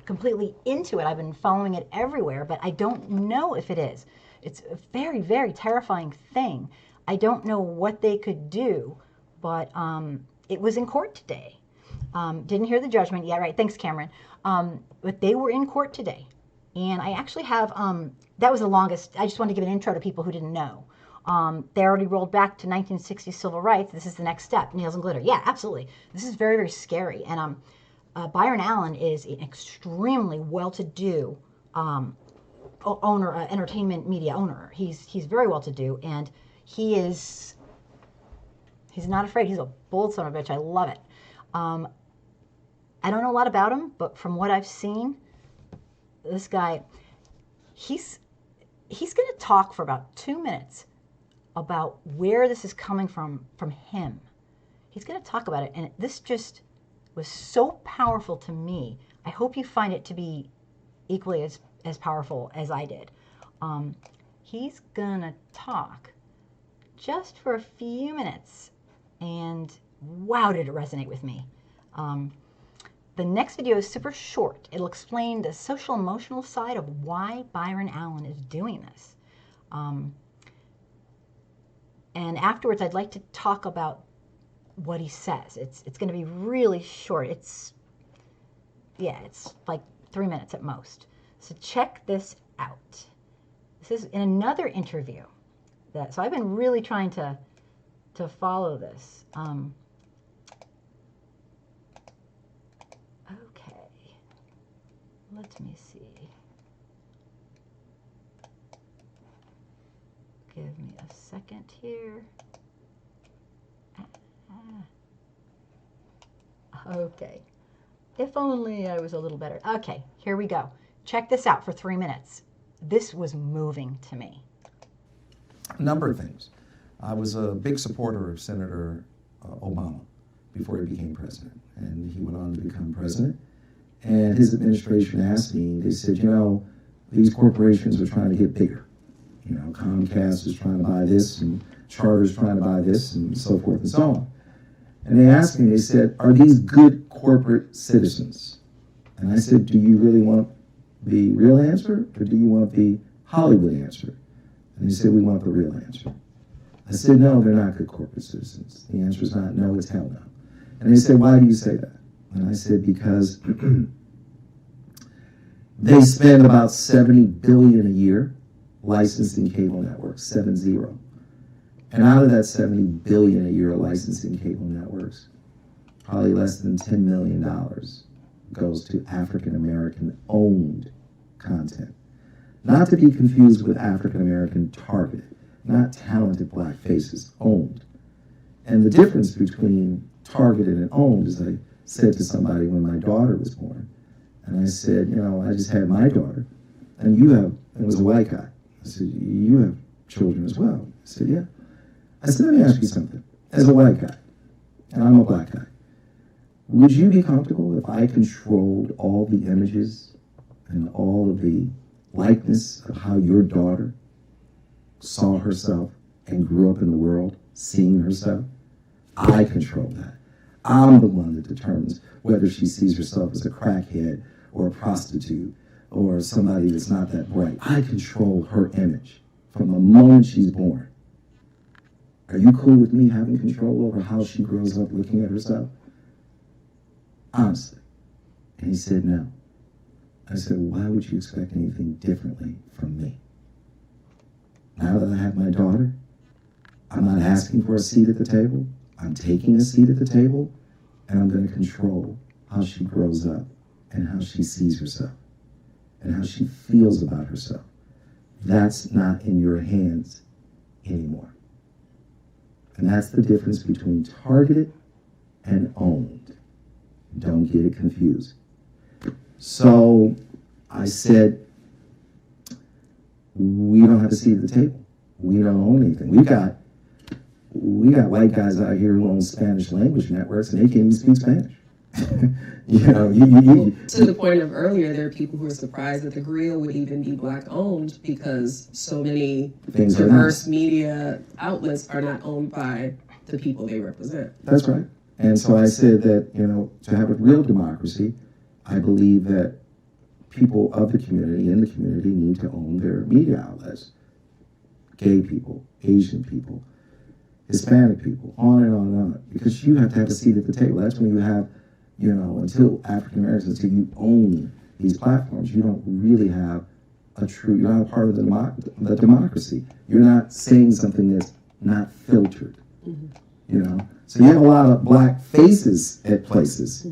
completely into it. I've been following it everywhere, but I don't know if it is. It's a very, very terrifying thing. I don't know what they could do, but it was in court today. Didn't hear the judgment yet, right? Thanks, Cameron. But they were in court today. And I actually have, that was the longest. I just wanted to give an intro to people who didn't know. They already rolled back to 1960s civil rights. This is the next step, nails and glitter. Yeah, absolutely. This is very, very scary. And Byron Allen is an extremely well-to-do owner, entertainment media owner. He's very well-to-do, and he's not afraid. He's a bold son of a bitch. I love it. I don't know a lot about him, but from what I've seen, this guy, he's going to talk for about 2 minutes about where this is coming from him. He's going to talk about it, and this just was so powerful to me. I hope you find it to be equally as powerful as I did. He's going to talk just for a few minutes, and wow, did it resonate with me. The next video is super short. It'll explain the social emotional side of why Byron Allen is doing this. And afterwards, I'd like to talk about what he says. It's going to be really short. It's like 3 minutes at most. So check this out. This is in another interview that. So I've been really trying to follow this. Okay, let me see. Give me a second here. Okay. If only I was a little better. Okay, here we go. Check this out for 3 minutes. This was moving to me. A number of things. I was a big supporter of Senator Obama before he became president, and he went on to become president. And his administration asked me, they said, you know, these corporations are trying to get bigger. You know, Comcast is trying to buy this, and Charter's trying to buy this, and so forth and so on. And they asked me, they said, are these good corporate citizens? And I said, do you really want the real answer, or do you want the Hollywood answer? And they said, we want the real answer. I said, no, they're not good corporate citizens. The answer is not no, it's hell no. And they said, why do you say that? And I said, because they spend about $70 billion a year licensing cable networks, 70. And out of that $70 billion a year licensing cable networks, probably less than $10 million goes to African American owned content. Not to be confused with African American targeted, not talented black faces, owned. And the difference between targeted and owned, as I said to somebody when my daughter was born, and I said, you know, I just had my daughter, and you have, and it was a white guy. I said, you have children as well. I said, yeah. I said, let me ask you something. As a white guy, and I'm a black guy, would you be comfortable if I controlled all the images and all of the likeness of how your daughter saw herself and grew up in the world seeing herself? I control that. I'm the one that determines whether she sees herself as a crackhead or a prostitute or somebody that's not that bright. I control her image from the moment she's born. Are you cool with me having control over how she grows up looking at herself? Honestly. And he said, no. I said, why would you expect anything differently from me? Now that I have my daughter, I'm not asking for a seat at the table. I'm taking a seat at the table, and I'm going to control how she grows up and how she sees herself and how she feels about herself. That's not in your hands anymore. And that's the difference between targeted and owned. Don't get it confused. So I said, we don't have a seat at the table. We don't own anything. We got white guys out here who own Spanish language networks, and they can't even speak Spanish. To the point of earlier, there are people who are surprised that the Grill would even be black owned because so many diverse media outlets are not owned by the people they represent. That's right. And so I said that, to have a real democracy, I believe that people of the community, in the community, need to own their media outlets. Gay people, Asian people, Hispanic people, on and on and on. Because you have to have a seat at the table. That's when you have, until African Americans, until you own these platforms, you don't really have you're not a part of the democracy. You're not saying something that's not filtered, So you have a lot of black faces at places,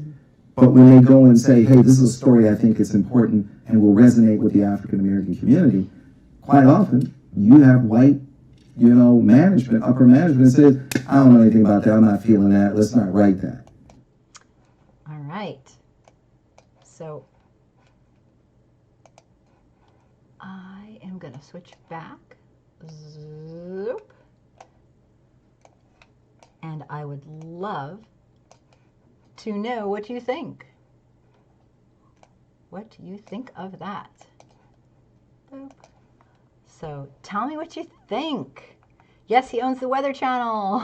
but when they go and say, hey, this is a story I think is important and will resonate with the African American community, quite often you have white, management, upper management says, I don't know anything about that, I'm not feeling that, let's not write that. All right. So I am going to switch back. Zoop. And I would love to know what you think. What do you think of that? Boop. So tell me what you think. Yes, he owns the Weather Channel.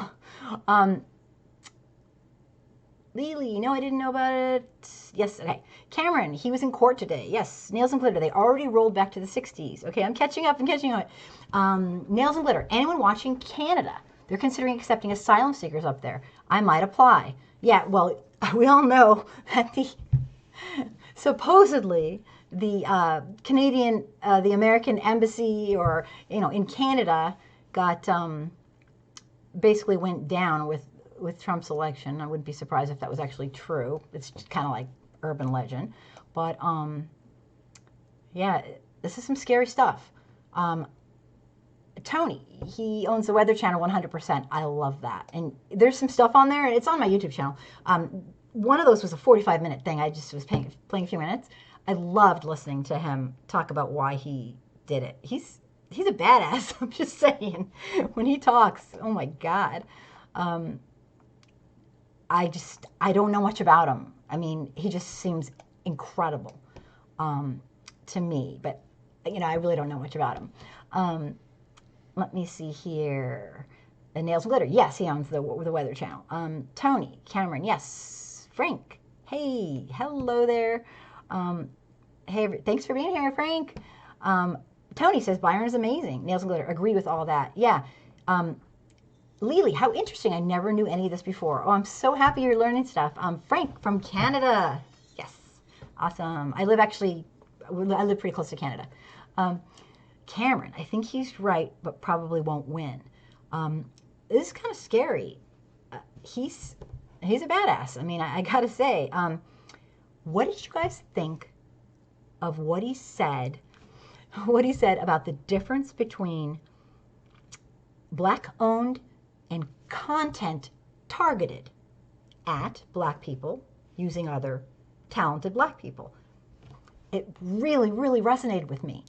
Lily, no, I didn't know about it. Yes, okay. Cameron, he was in court today. Yes, Nails and Glitter, they already rolled back to the 60s. Okay, I'm catching up. Nails and Glitter, anyone watching Canada? They're considering accepting asylum seekers up there. I might apply. Yeah, well, we all know that supposedly the Canadian, the American embassy or, in Canada, got basically went down with Trump's election. I wouldn't be surprised if that was actually true. It's just kind of like urban legend. But yeah, this is some scary stuff. Tony, he owns the Weather Channel 100%. I love that. And there's some stuff on there. It's on my YouTube channel. One of those was a 45-minute thing. I just was playing a few minutes. I loved listening to him talk about why he did it. He's a badass. I'm just saying. When he talks, oh my God. I don't know much about him. I mean, he just seems incredible to me. But, I really don't know much about him. Let me see here. Nails and Glitter. Yes, he owns the Weather Channel. Tony, Cameron. Yes. Frank. Hey, hello there. Hey, thanks for being here, Frank. Tony says Byron is amazing. Nails and Glitter. Agree with all that. Yeah. Lily, how interesting. I never knew any of this before. Oh, I'm so happy you're learning stuff. Frank from Canada. Yes. Awesome. I live pretty close to Canada. Cameron, I think he's right, but probably won't win. This is kind of scary. He's a badass. I mean, I gotta say, what did you guys think of what he said about the difference between Black-owned and content targeted at Black people using other talented Black people? It really, really resonated with me.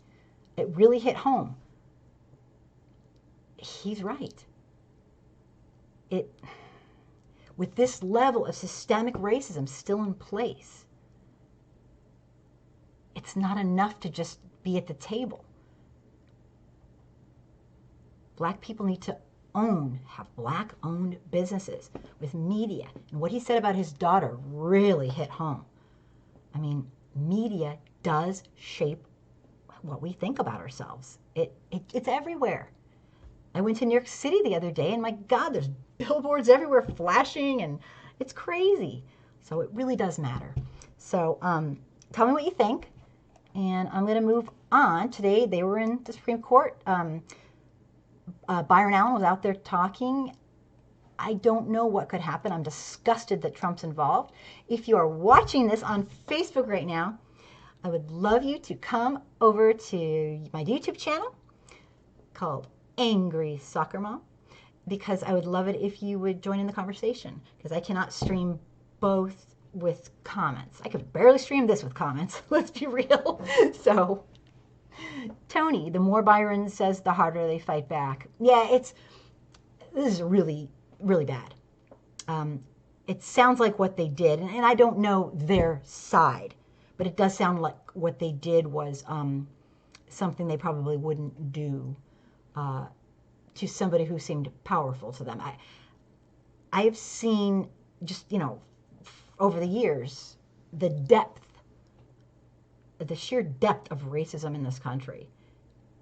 It really hit home. He's right. With this level of systemic racism still in place, it's not enough to just be at the table. Black people need to have Black-owned businesses with media. And what he said about his daughter really hit home. I mean, media does shape what we think about ourselves. It's everywhere. I went to New York City the other day, and my God, there's billboards everywhere flashing, and it's crazy. So it really does matter. So tell me what you think, and I'm going to move on. Today, they were in the Supreme Court. Byron Allen was out there talking. I don't know what could happen. I'm disgusted that Trump's involved. If you are watching this on Facebook right now, I would love you to come over to my YouTube channel called Angry Soccer Mom, because I would love it if you would join in the conversation, because I cannot stream both with comments. I could barely stream this with comments. Let's be real. So, Tony, the more Byron says, the harder they fight back. Yeah, this is really, really bad. It sounds like what they did, and I don't know their side, but it does sound like what they did was something they probably wouldn't do to somebody who seemed powerful to them. I have seen just, over the years, the sheer depth of racism in this country.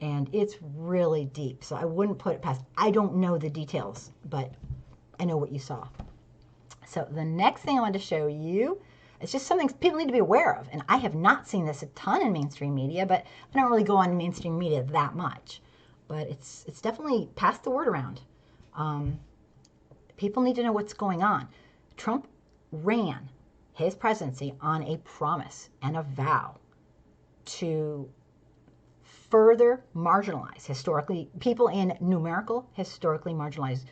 And it's really deep. So I wouldn't put it past. I don't know the details, but I know what you saw. So the next thing I wanted to show you, it's just something people need to be aware of. And I have not seen this a ton in mainstream media, but I don't really go on mainstream media that much. But it's definitely passed the word around. People need to know what's going on. Trump ran his presidency on a promise and a vow to further marginalize people in historically marginalized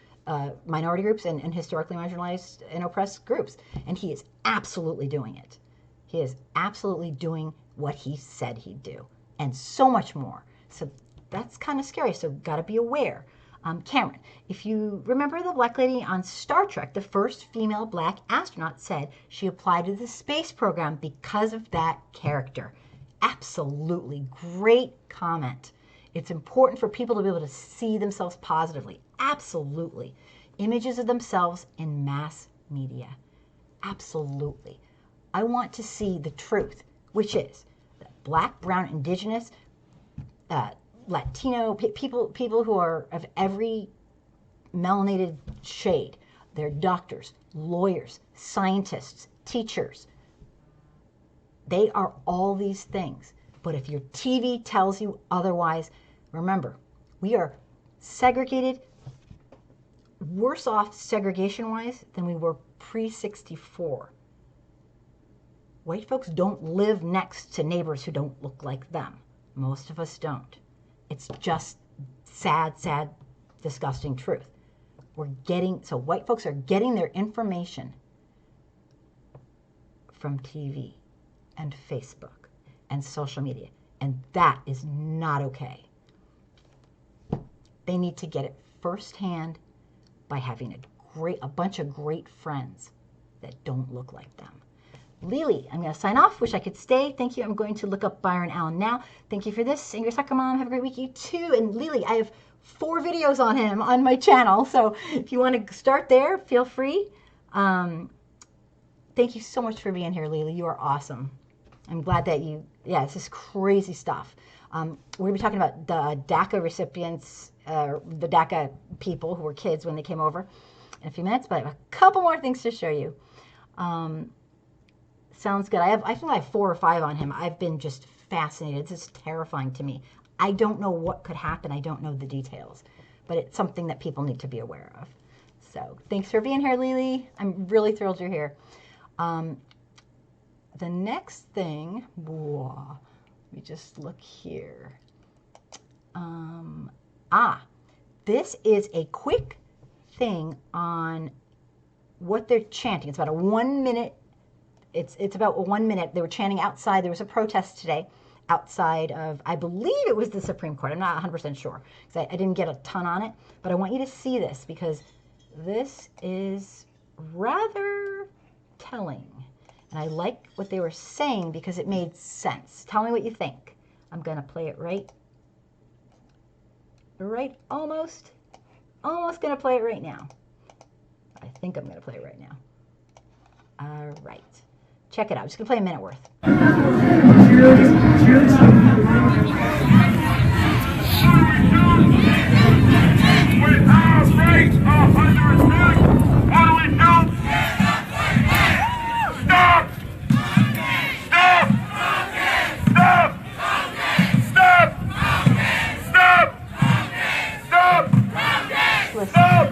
minority groups and historically marginalized and oppressed groups. And he is absolutely doing it. He is absolutely doing what he said he'd do, and so much more. So that's kind of scary, so got to be aware. Cameron, if you remember the Black lady on Star Trek, the first female Black astronaut said she applied to the space program because of that character. Absolutely great comment. It's important for people to be able to see themselves positively. Absolutely. Images of themselves in mass media. Absolutely. I want to see the truth, which is that Black, brown, indigenous, Latino people who are of every melanated shade. They're doctors, lawyers, scientists, teachers. They are all these things. But if your TV tells you otherwise, remember, we are segregated, worse off segregation-wise than we were pre-64. White folks don't live next to neighbors who don't look like them. Most of us don't. It's just sad, disgusting truth. So white folks are getting their information from TV and Facebook and social media, and that is not okay. They need to get it firsthand by having a bunch of great friends that don't look like them. Lily, I'm going to sign off. Wish I could stay. Thank you. I'm going to look up Byron Allen now. Thank you for this. Angry Soccer Mom, have a great week, you too. And Lily, I have 4 videos on him on my channel, so if you want to start there, feel free. Thank you so much for being here, Lily. You are awesome. I'm glad that it's this crazy stuff. We're going to be talking about the DACA recipients, the DACA people who were kids when they came over in a few minutes, but I have a couple more things to show you. Sounds good. I think I have 4 or 5 on him. I've been just fascinated. This is terrifying to me. I don't know what could happen. I don't know the details, but it's something that people need to be aware of. So thanks for being here, Lily. I'm really thrilled you're here. The next thing, let me just look here. This is a quick thing on what they're chanting. It's about a 1 minute. It's about 1 minute. They were chanting outside. There was a protest today outside of, I believe it was the Supreme Court. I'm not 100% sure because I didn't get a ton on it. But I want you to see this because this is rather telling. And I like what they were saying because it made sense. Tell me what you think. I'm going to play it almost going to play it right now. I think I'm going to play it right now. All right. Check it out. I'm just going to play a minute worth. With our rates are under attack, what do we do? Stop! Stop! Stop! Stop! Stop! Stop! Listen. Stop!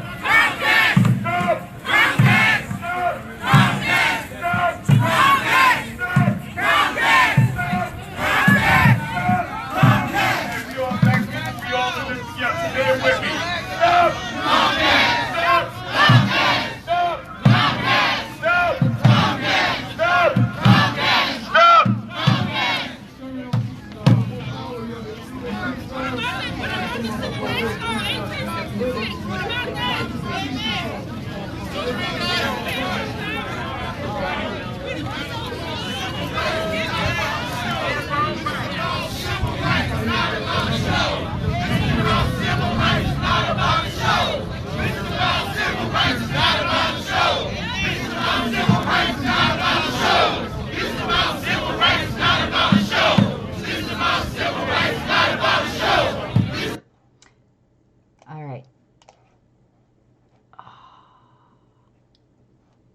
All right.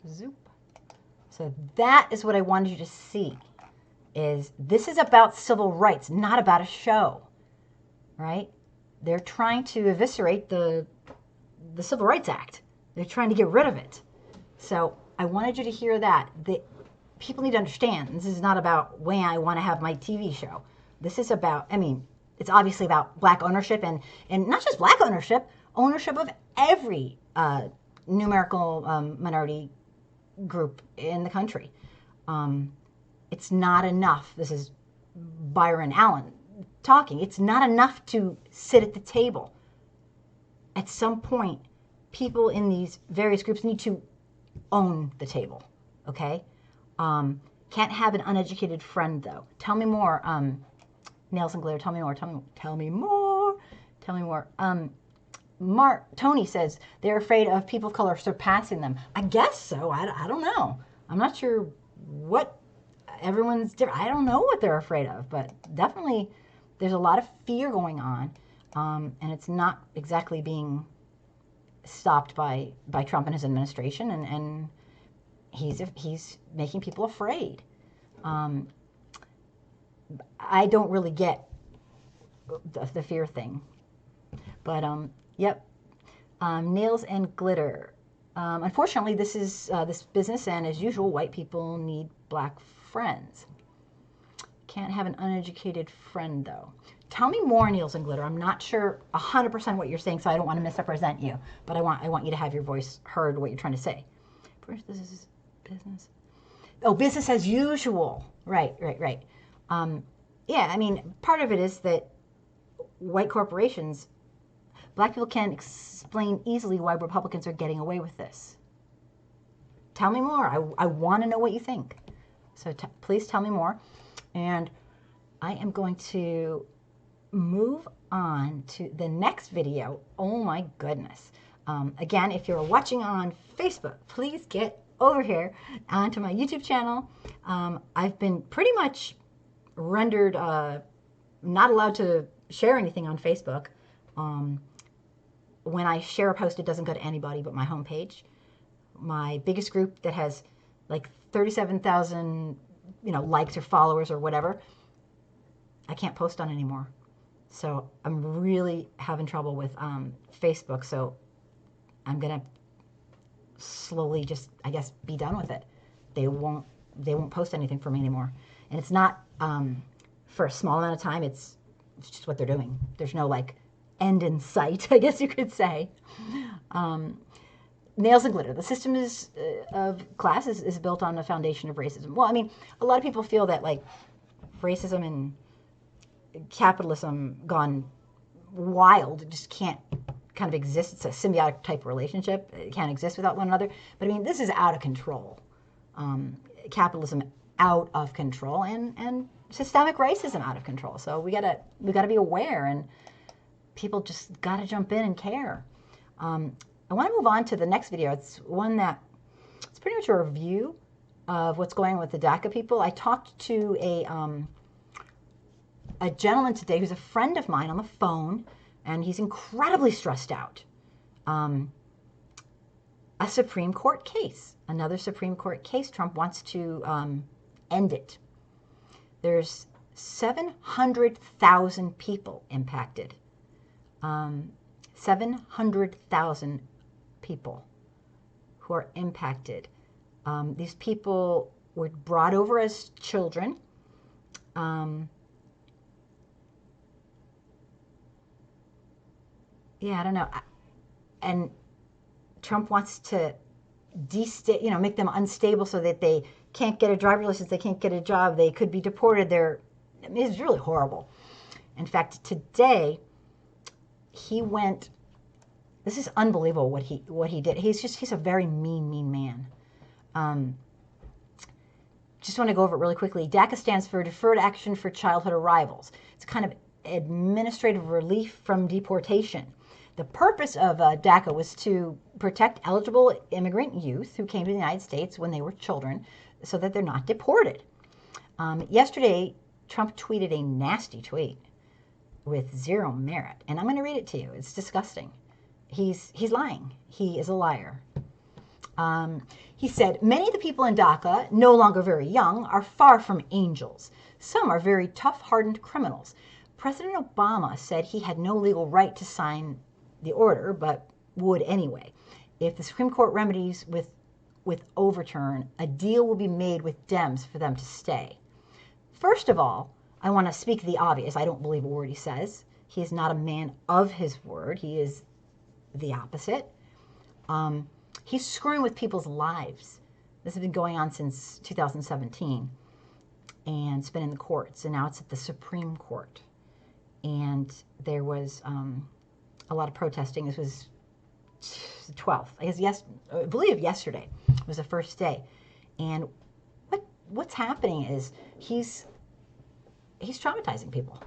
Zoop. So that is what I wanted you to see. This is about civil rights, not about a show, right? They're trying to eviscerate the Civil Rights Act. They're trying to get rid of it. So I wanted you to hear that. People need to understand this is not about when I want to have my TV show. This is about, it's obviously about black ownership and not just black ownership of every numerical minority group in the country. It's not enough. This is Byron Allen talking. It's not enough to sit at the table. At some point, people in these various groups need to own the table, okay? Can't have an uneducated friend, though. Tell me more. Nails and Glitter, tell me more. Tell me more. Tony says they're afraid of people of color surpassing them. I guess so. I don't know. I'm not sure what everyone's different. I don't know what they're afraid of, but definitely there's a lot of fear going on, and it's not exactly being stopped by Trump and his administration, and he's making people afraid. I don't really get the fear thing. But yep, nails and glitter. Unfortunately, this is this business, and as usual, white people need black friends. Can't have an uneducated friend, though. Tell me more, nails and glitter. I'm not sure 100% what you're saying, so I don't want to misrepresent you. But I want you to have your voice heard, what you're trying to say. First, this is business. Oh, business as usual. Right. Yeah, I mean, part of it is that white corporations, black people can't explain easily why Republicans are getting away with this. Tell me more. I want to know what you think. So please tell me more. And I am going to move on to the next video. Oh my goodness. Again, if you're watching on Facebook, please get over here onto my YouTube channel. I've been pretty much rendered not allowed to share anything on Facebook. When I share a post, it doesn't go to anybody but my homepage. My biggest group that has like 37,000, likes or followers or whatever, I can't post on anymore. So I'm really having trouble with Facebook. So I'm gonna slowly just, I guess, be done with it. They won't post anything for me anymore. And it's not for a small amount of time. It's just what they're doing. There's no like end in sight, I guess you could say. Nails and glitter. The system of class is built on the foundation of racism. Well, I mean, a lot of people feel that like racism and capitalism gone wild just can't kind of exist. It's a symbiotic type of relationship. It can't exist without one another. But I mean, this is out of control. Capitalism out of control, and systemic racism out of control. So we gotta be aware, and people just gotta jump in and care. I want to move on to the next video. It's one that it's pretty much a review of what's going on with the DACA people. I talked to a gentleman today who's a friend of mine on the phone, and he's incredibly stressed out. A Supreme Court case, another Supreme Court case. Trump wants to end it. There's 700,000 people impacted. 700,000 people who are impacted. These people were brought over as children. Yeah, I don't know. And Trump wants to make them unstable so that they can't get a driver's license, they can't get a job, they could be deported. It's really horrible. In fact, today he went. This is unbelievable what he did. He's a very mean man. Just want to go over it really quickly. DACA stands for Deferred Action for Childhood Arrivals. It's kind of administrative relief from deportation. The purpose of DACA was to protect eligible immigrant youth who came to the United States when they were children so that they're not deported. Yesterday, Trump tweeted a nasty tweet with zero merit, and I'm going to read it to you. It's disgusting. He's lying. He is a liar. He said, many of the people in DACA, no longer very young, are far from angels. Some are very tough-hardened criminals. President Obama said he had no legal right to sign the order, but would anyway. If the Supreme Court remedies with overturn, a deal will be made with Dems for them to stay. First of all, I want to speak the obvious. I don't believe a word he says. He is not a man of his word. He is the opposite. He's screwing with people's lives. This has been going on since 2017, and it's been in the courts, and now it's at the Supreme Court. And there was a lot of protesting. This was the 12th. I believe yesterday was the first day. And what's happening is he's traumatizing people.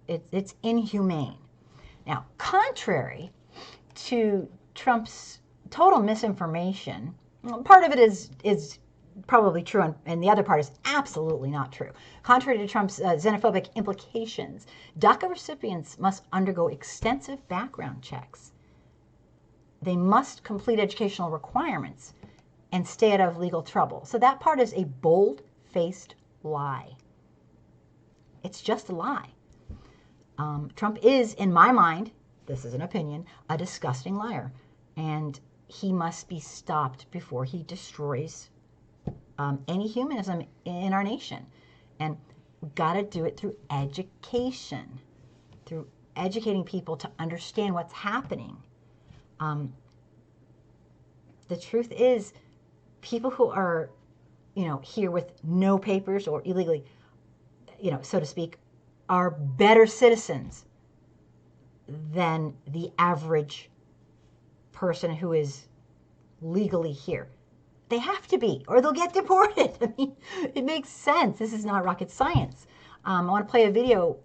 It's inhumane. Now, contrary to Trump's total misinformation, part of it is probably true, and the other part is absolutely not true. Contrary to Trump's xenophobic implications, DACA recipients must undergo extensive background checks. They must complete educational requirements and stay out of legal trouble. So that part is a bold-faced lie. It's just a lie. Trump is, in my mind, this is an opinion, a disgusting liar. And he must be stopped before he destroys any humanism in our nation. And we've got to do it through education, through educating people to understand what's happening. The truth is, people who are, here with no papers or illegally, so to speak, are better citizens than the average person who is legally here. They have to be, or they'll get deported. I mean, it makes sense. This is not rocket science. I want to play a video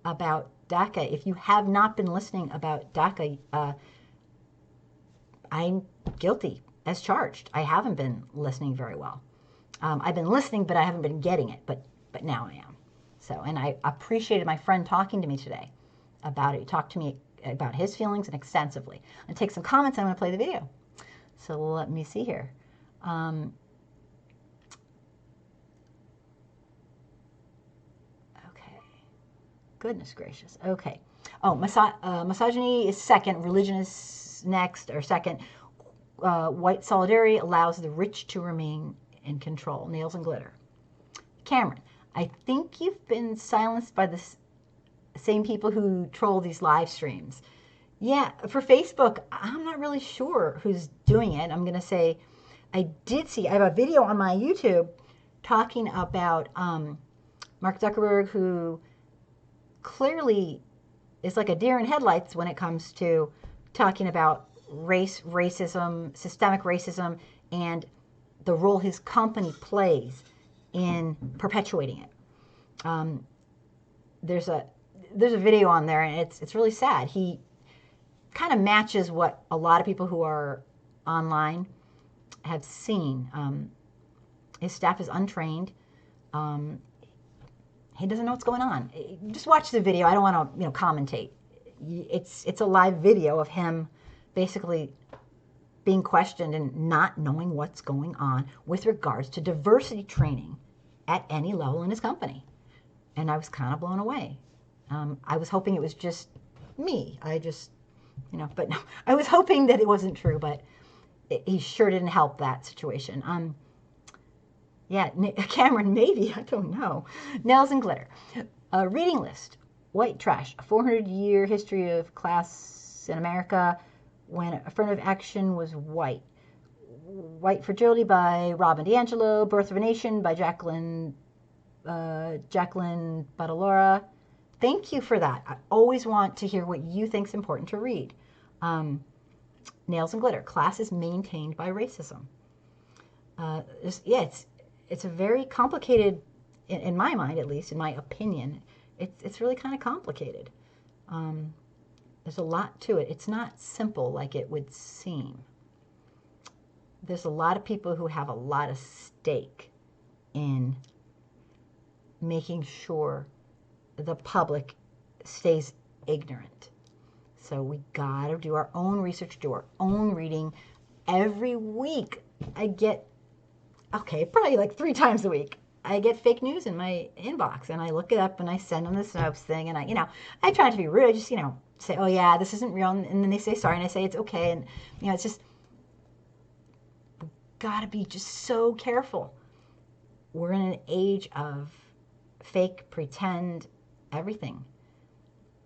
about DACA. If you have not been listening about DACA, I'm guilty as charged. I haven't been listening very well. I've been listening, but I haven't been getting it. But now I am. So, and I appreciated my friend talking to me today about it. He talked to me about his feelings and extensively. I'm going to take some comments and I'm going to play the video. So let me see here. Okay. Goodness gracious. Okay. Oh, misogyny is second. Religion is next or second. White solidarity allows the rich to remain in control. Nails and glitter. Cameron, I think you've been silenced by the same people who troll these live streams. Yeah, for Facebook, I'm not really sure who's doing it. I'm going to say I have a video on my YouTube talking about Mark Zuckerberg, who clearly is like a deer in headlights when it comes to talking about racism, systemic racism, and the role his company plays in perpetuating it. There's a video on there, and it's really sad. He kind of matches what a lot of people who are online have seen. His staff is untrained. He doesn't know what's going on. Just watch the video. I don't want to, commentate. It's a live video of him basically being questioned and not knowing what's going on with regards to diversity training at any level in his company. And I was kind of blown away. I was hoping it was just me. But no, I was hoping that it wasn't true, but he sure didn't help that situation. Yeah, Cameron, maybe, I don't know. Nails and glitter. Reading list. White trash. A 400-year history of class in America when affirmative action was white. White Fragility by Robin DiAngelo. Birth of a Nation by Jacqueline Badalora. Thank you for that. I always want to hear what you think is important to read. Nails and glitter. Class is maintained by racism. It's a very complicated, in my mind at least, in my opinion, it's really kind of complicated. There's a lot to it. It's not simple like it would seem. There's a lot of people who have a lot of stake in making sure the public stays ignorant. So we got to do our own research, do our own reading. Every week I get, probably like 3 times a week, I get fake news in my inbox, and I look it up and I send them the Snopes thing, and I try not to be rude. I just, say, oh yeah, this isn't real, and then they say sorry, and I say it's okay, and it's just, we've got to be just so careful. We're in an age of fake, pretend, everything.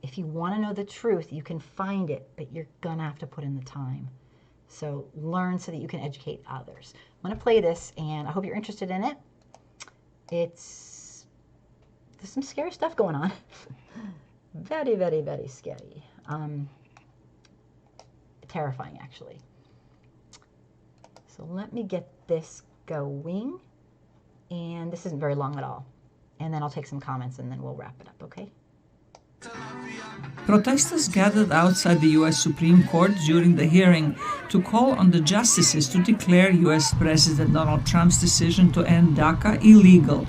If you want to know the truth, you can find it, but you're going to have to put in the time. So learn so that you can educate others. I'm going to play this, and I hope you're interested in it. There's some scary stuff going on. Very, very, very scary. Terrifying, actually. So let me get this going. And this isn't very long at all. And then I'll take some comments, and then we'll wrap it up, okay? Protesters gathered outside the U.S. Supreme Court during the hearing to call on the justices to declare U.S. President Donald Trump's decision to end DACA illegal.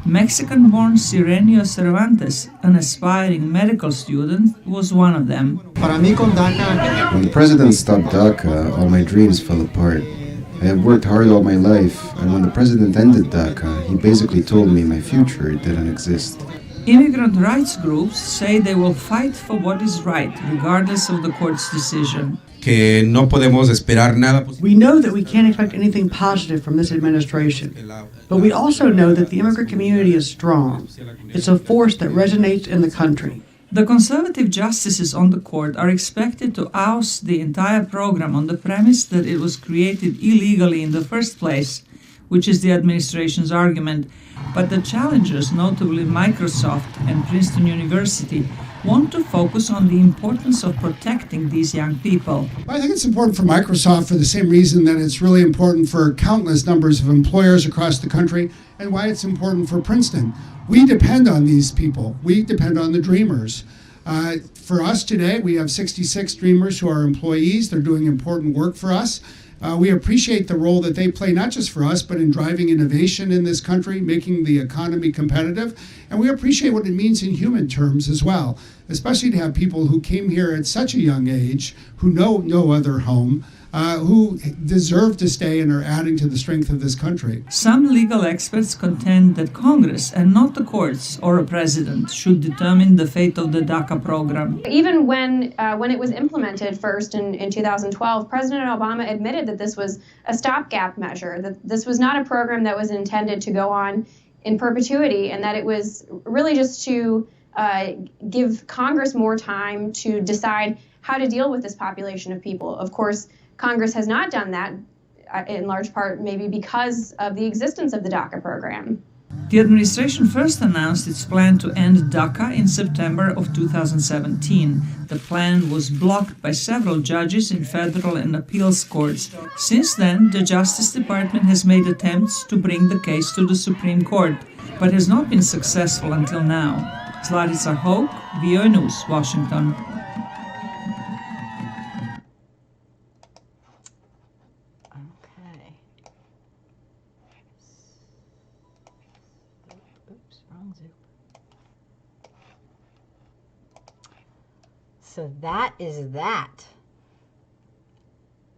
Mexican-born Sirenio Cervantes, an aspiring medical student, was one of them. When the president stopped DACA, all my dreams fell apart. I have worked hard all my life, and when the president ended DACA, he basically told me my future didn't exist. Immigrant rights groups say they will fight for what is right, regardless of the court's decision. Que no podemos esperar nada. We know that we can't expect anything positive from this administration, but we also know that the immigrant community is strong. It's a force that resonates in the country. The conservative justices on the court are expected to oust the entire program on the premise that it was created illegally in the first place, which is the administration's argument. But the challengers, notably Microsoft and Princeton University, want to focus on the importance of protecting these young people. I think it's important for Microsoft for the same reason that it's really important for countless numbers of employers across the country, and why it's important for Princeton. We depend on these people. We depend on the Dreamers. For us today, we have 66 Dreamers who are employees. They're doing important work for us. We appreciate the role that they play, not just for us, but in driving innovation in this country, making the economy competitive. And we appreciate what it means in human terms as well, especially to have people who came here at such a young age, who know no other home, who deserve to stay and are adding to the strength of this country. Some legal experts contend that Congress and not the courts or a president should determine the fate of the DACA program. Even when it was implemented first in 2012, President Obama admitted that this was a stopgap measure, that this was not a program that was intended to go on in perpetuity, and that it was really just to give Congress more time to decide how to deal with this population of people. Of course, Congress has not done that, in large part maybe because of the existence of the DACA program. The administration first announced its plan to end DACA in September of 2017. The plan was blocked by several judges in federal and appeals courts. Since then, the Justice Department has made attempts to bring the case to the Supreme Court, but has not been successful until now. Zlatica Hoke, VOA News, Washington. So that is that.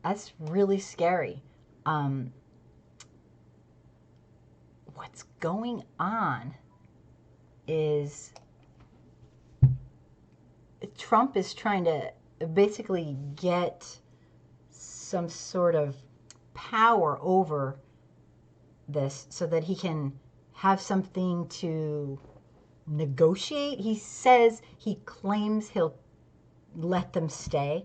That's really scary. What's going on is Trump is trying to basically get some sort of power over this so that he can have something to negotiate. He claims he'll let them stay,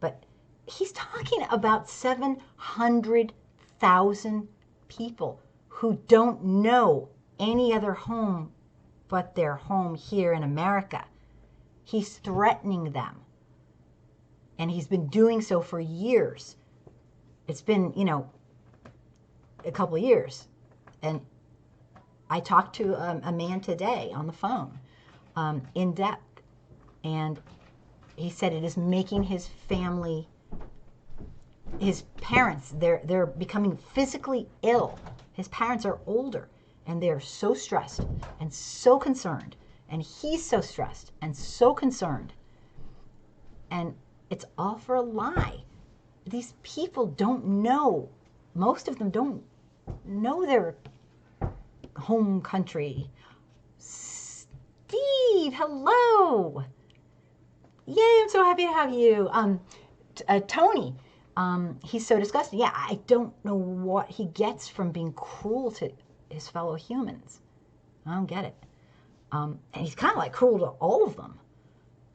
but he's talking about 700,000 people who don't know any other home but their home here in America. He's threatening them, and he's been doing so for years. It's been, a couple of years, and I talked to a man today on the phone, in depth, and he said it is making his family, his parents, they're becoming physically ill. His parents are older, and they're so stressed and so concerned, and he's so stressed and so concerned, and it's all for a lie. These people don't know, most of them don't know their home country. Steve, hello. Yay, I'm so happy to have you. Tony, he's so disgusting. Yeah, I don't know what he gets from being cruel to his fellow humans. I don't get it. And he's kind of like cruel to all of them.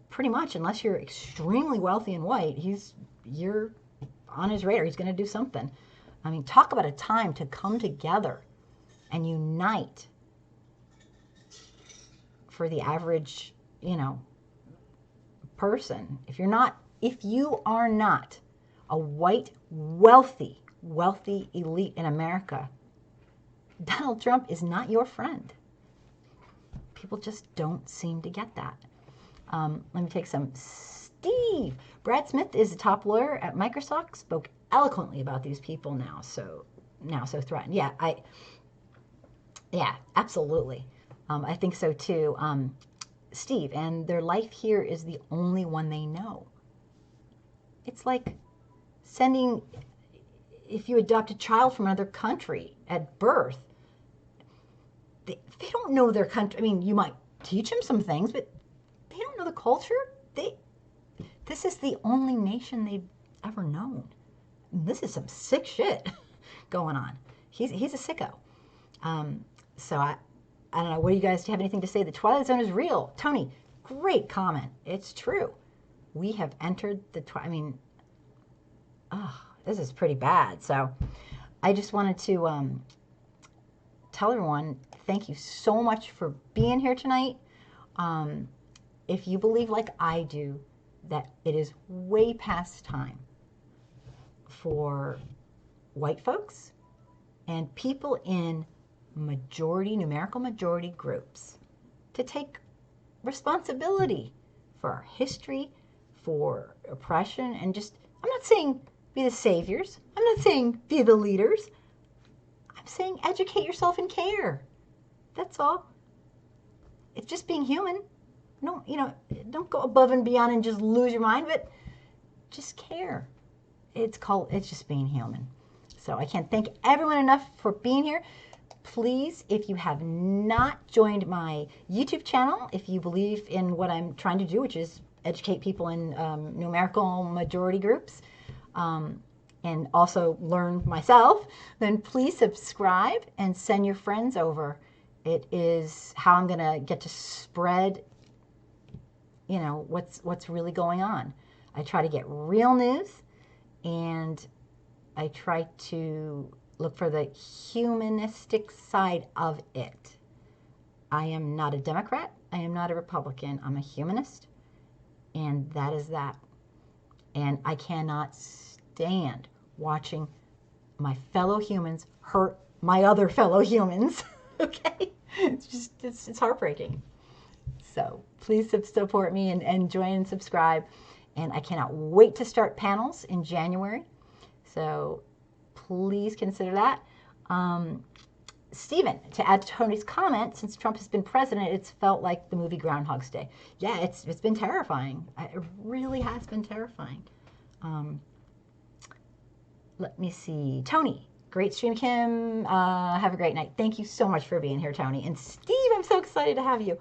Pretty much, unless you're extremely wealthy and white, you're on his radar. He's going to do something. I mean, talk about a time to come together and unite for the average, person. If you are not a white, wealthy elite in America, Donald Trump is not your friend. People just don't seem to get that. Let me take some. Steve. Brad Smith is a top lawyer at Microsoft, spoke eloquently about these people now so threatened. Yeah, absolutely. I think so too. Steve, and their life here is the only one they know. It's like if you adopt a child from another country at birth, they don't know their country. I mean, you might teach them some things, but they don't know the culture. This is the only nation they've ever known. This is some sick shit going on. He's a sicko. So I don't know. What do you guys have anything to say? The Twilight Zone is real. Tony, great comment. It's true. We have entered the this is pretty bad. So I just wanted to tell everyone, thank you so much for being here tonight. If you believe like I do that it is way past time for white folks and people in numerical majority groups to take responsibility for our history, for oppression, and just, I'm not saying be the saviors. I'm not saying be the leaders. I'm saying educate yourself and care. That's all. It's just being human. No, don't go above and beyond and just lose your mind, but just care. It's just being human. So I can't thank everyone enough for being here. Please, if you have not joined my YouTube channel, if you believe in what I'm trying to do, which is educate people in numerical majority groups, and also learn myself, then please subscribe and send your friends over. It is how I'm going to get to spread, what's really going on. I try to get real news, and I try to look for the humanistic side of it. I am not a Democrat. I am not a Republican. I'm a humanist, and that is that. And I cannot stand watching my fellow humans hurt my other fellow humans. Okay? It's heartbreaking. So please support me and join and subscribe. And I cannot wait to start panels in January. So please consider that. Stephen, to add to Tony's comment, since Trump has been president, it's felt like the movie Groundhog's Day. Yeah, it's been terrifying. It really has been terrifying. Let me see. Tony, great stream, Kim. Have a great night. Thank you so much for being here, Tony. And Steve, I'm so excited to have you.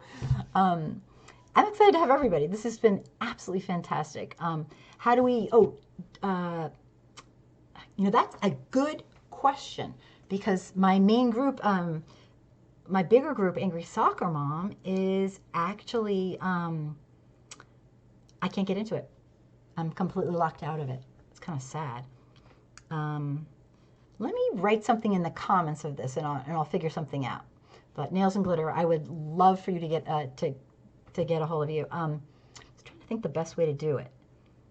I'm excited to have everybody. This has been absolutely fantastic. How do we, that's a good question, because my main group, my bigger group, Angry Soccer Mom, is actually, I can't get into it. I'm completely locked out of it. It's kind of sad. Let me write something in the comments of this, and I'll figure something out. But Nails and Glitter, I would love for you to get a hold of you. I was trying to think the best way to do it,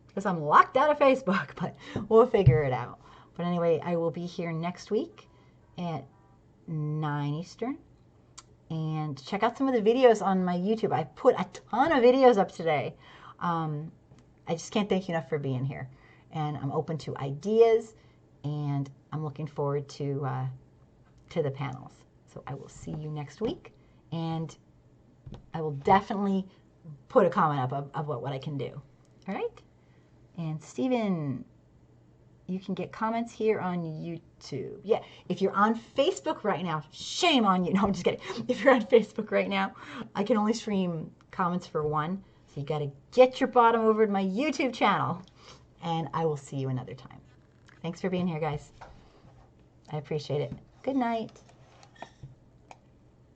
because I'm locked out of Facebook, but we'll figure it out. But anyway, I will be here next week at 9 Eastern. And check out some of the videos on my YouTube. I put a ton of videos up today. I just can't thank you enough for being here. And I'm open to ideas, and I'm looking forward to the panels. So I will see you next week, and I will definitely put a comment up of what I can do. All right? And Stephen, you can get comments here on YouTube. Yeah, if you're on Facebook right now, shame on you. No, I'm just kidding. If you're on Facebook right now, I can only stream comments for one. So you got to get your bottom over to my YouTube channel, and I will see you another time. Thanks for being here, guys. I appreciate it. Good night.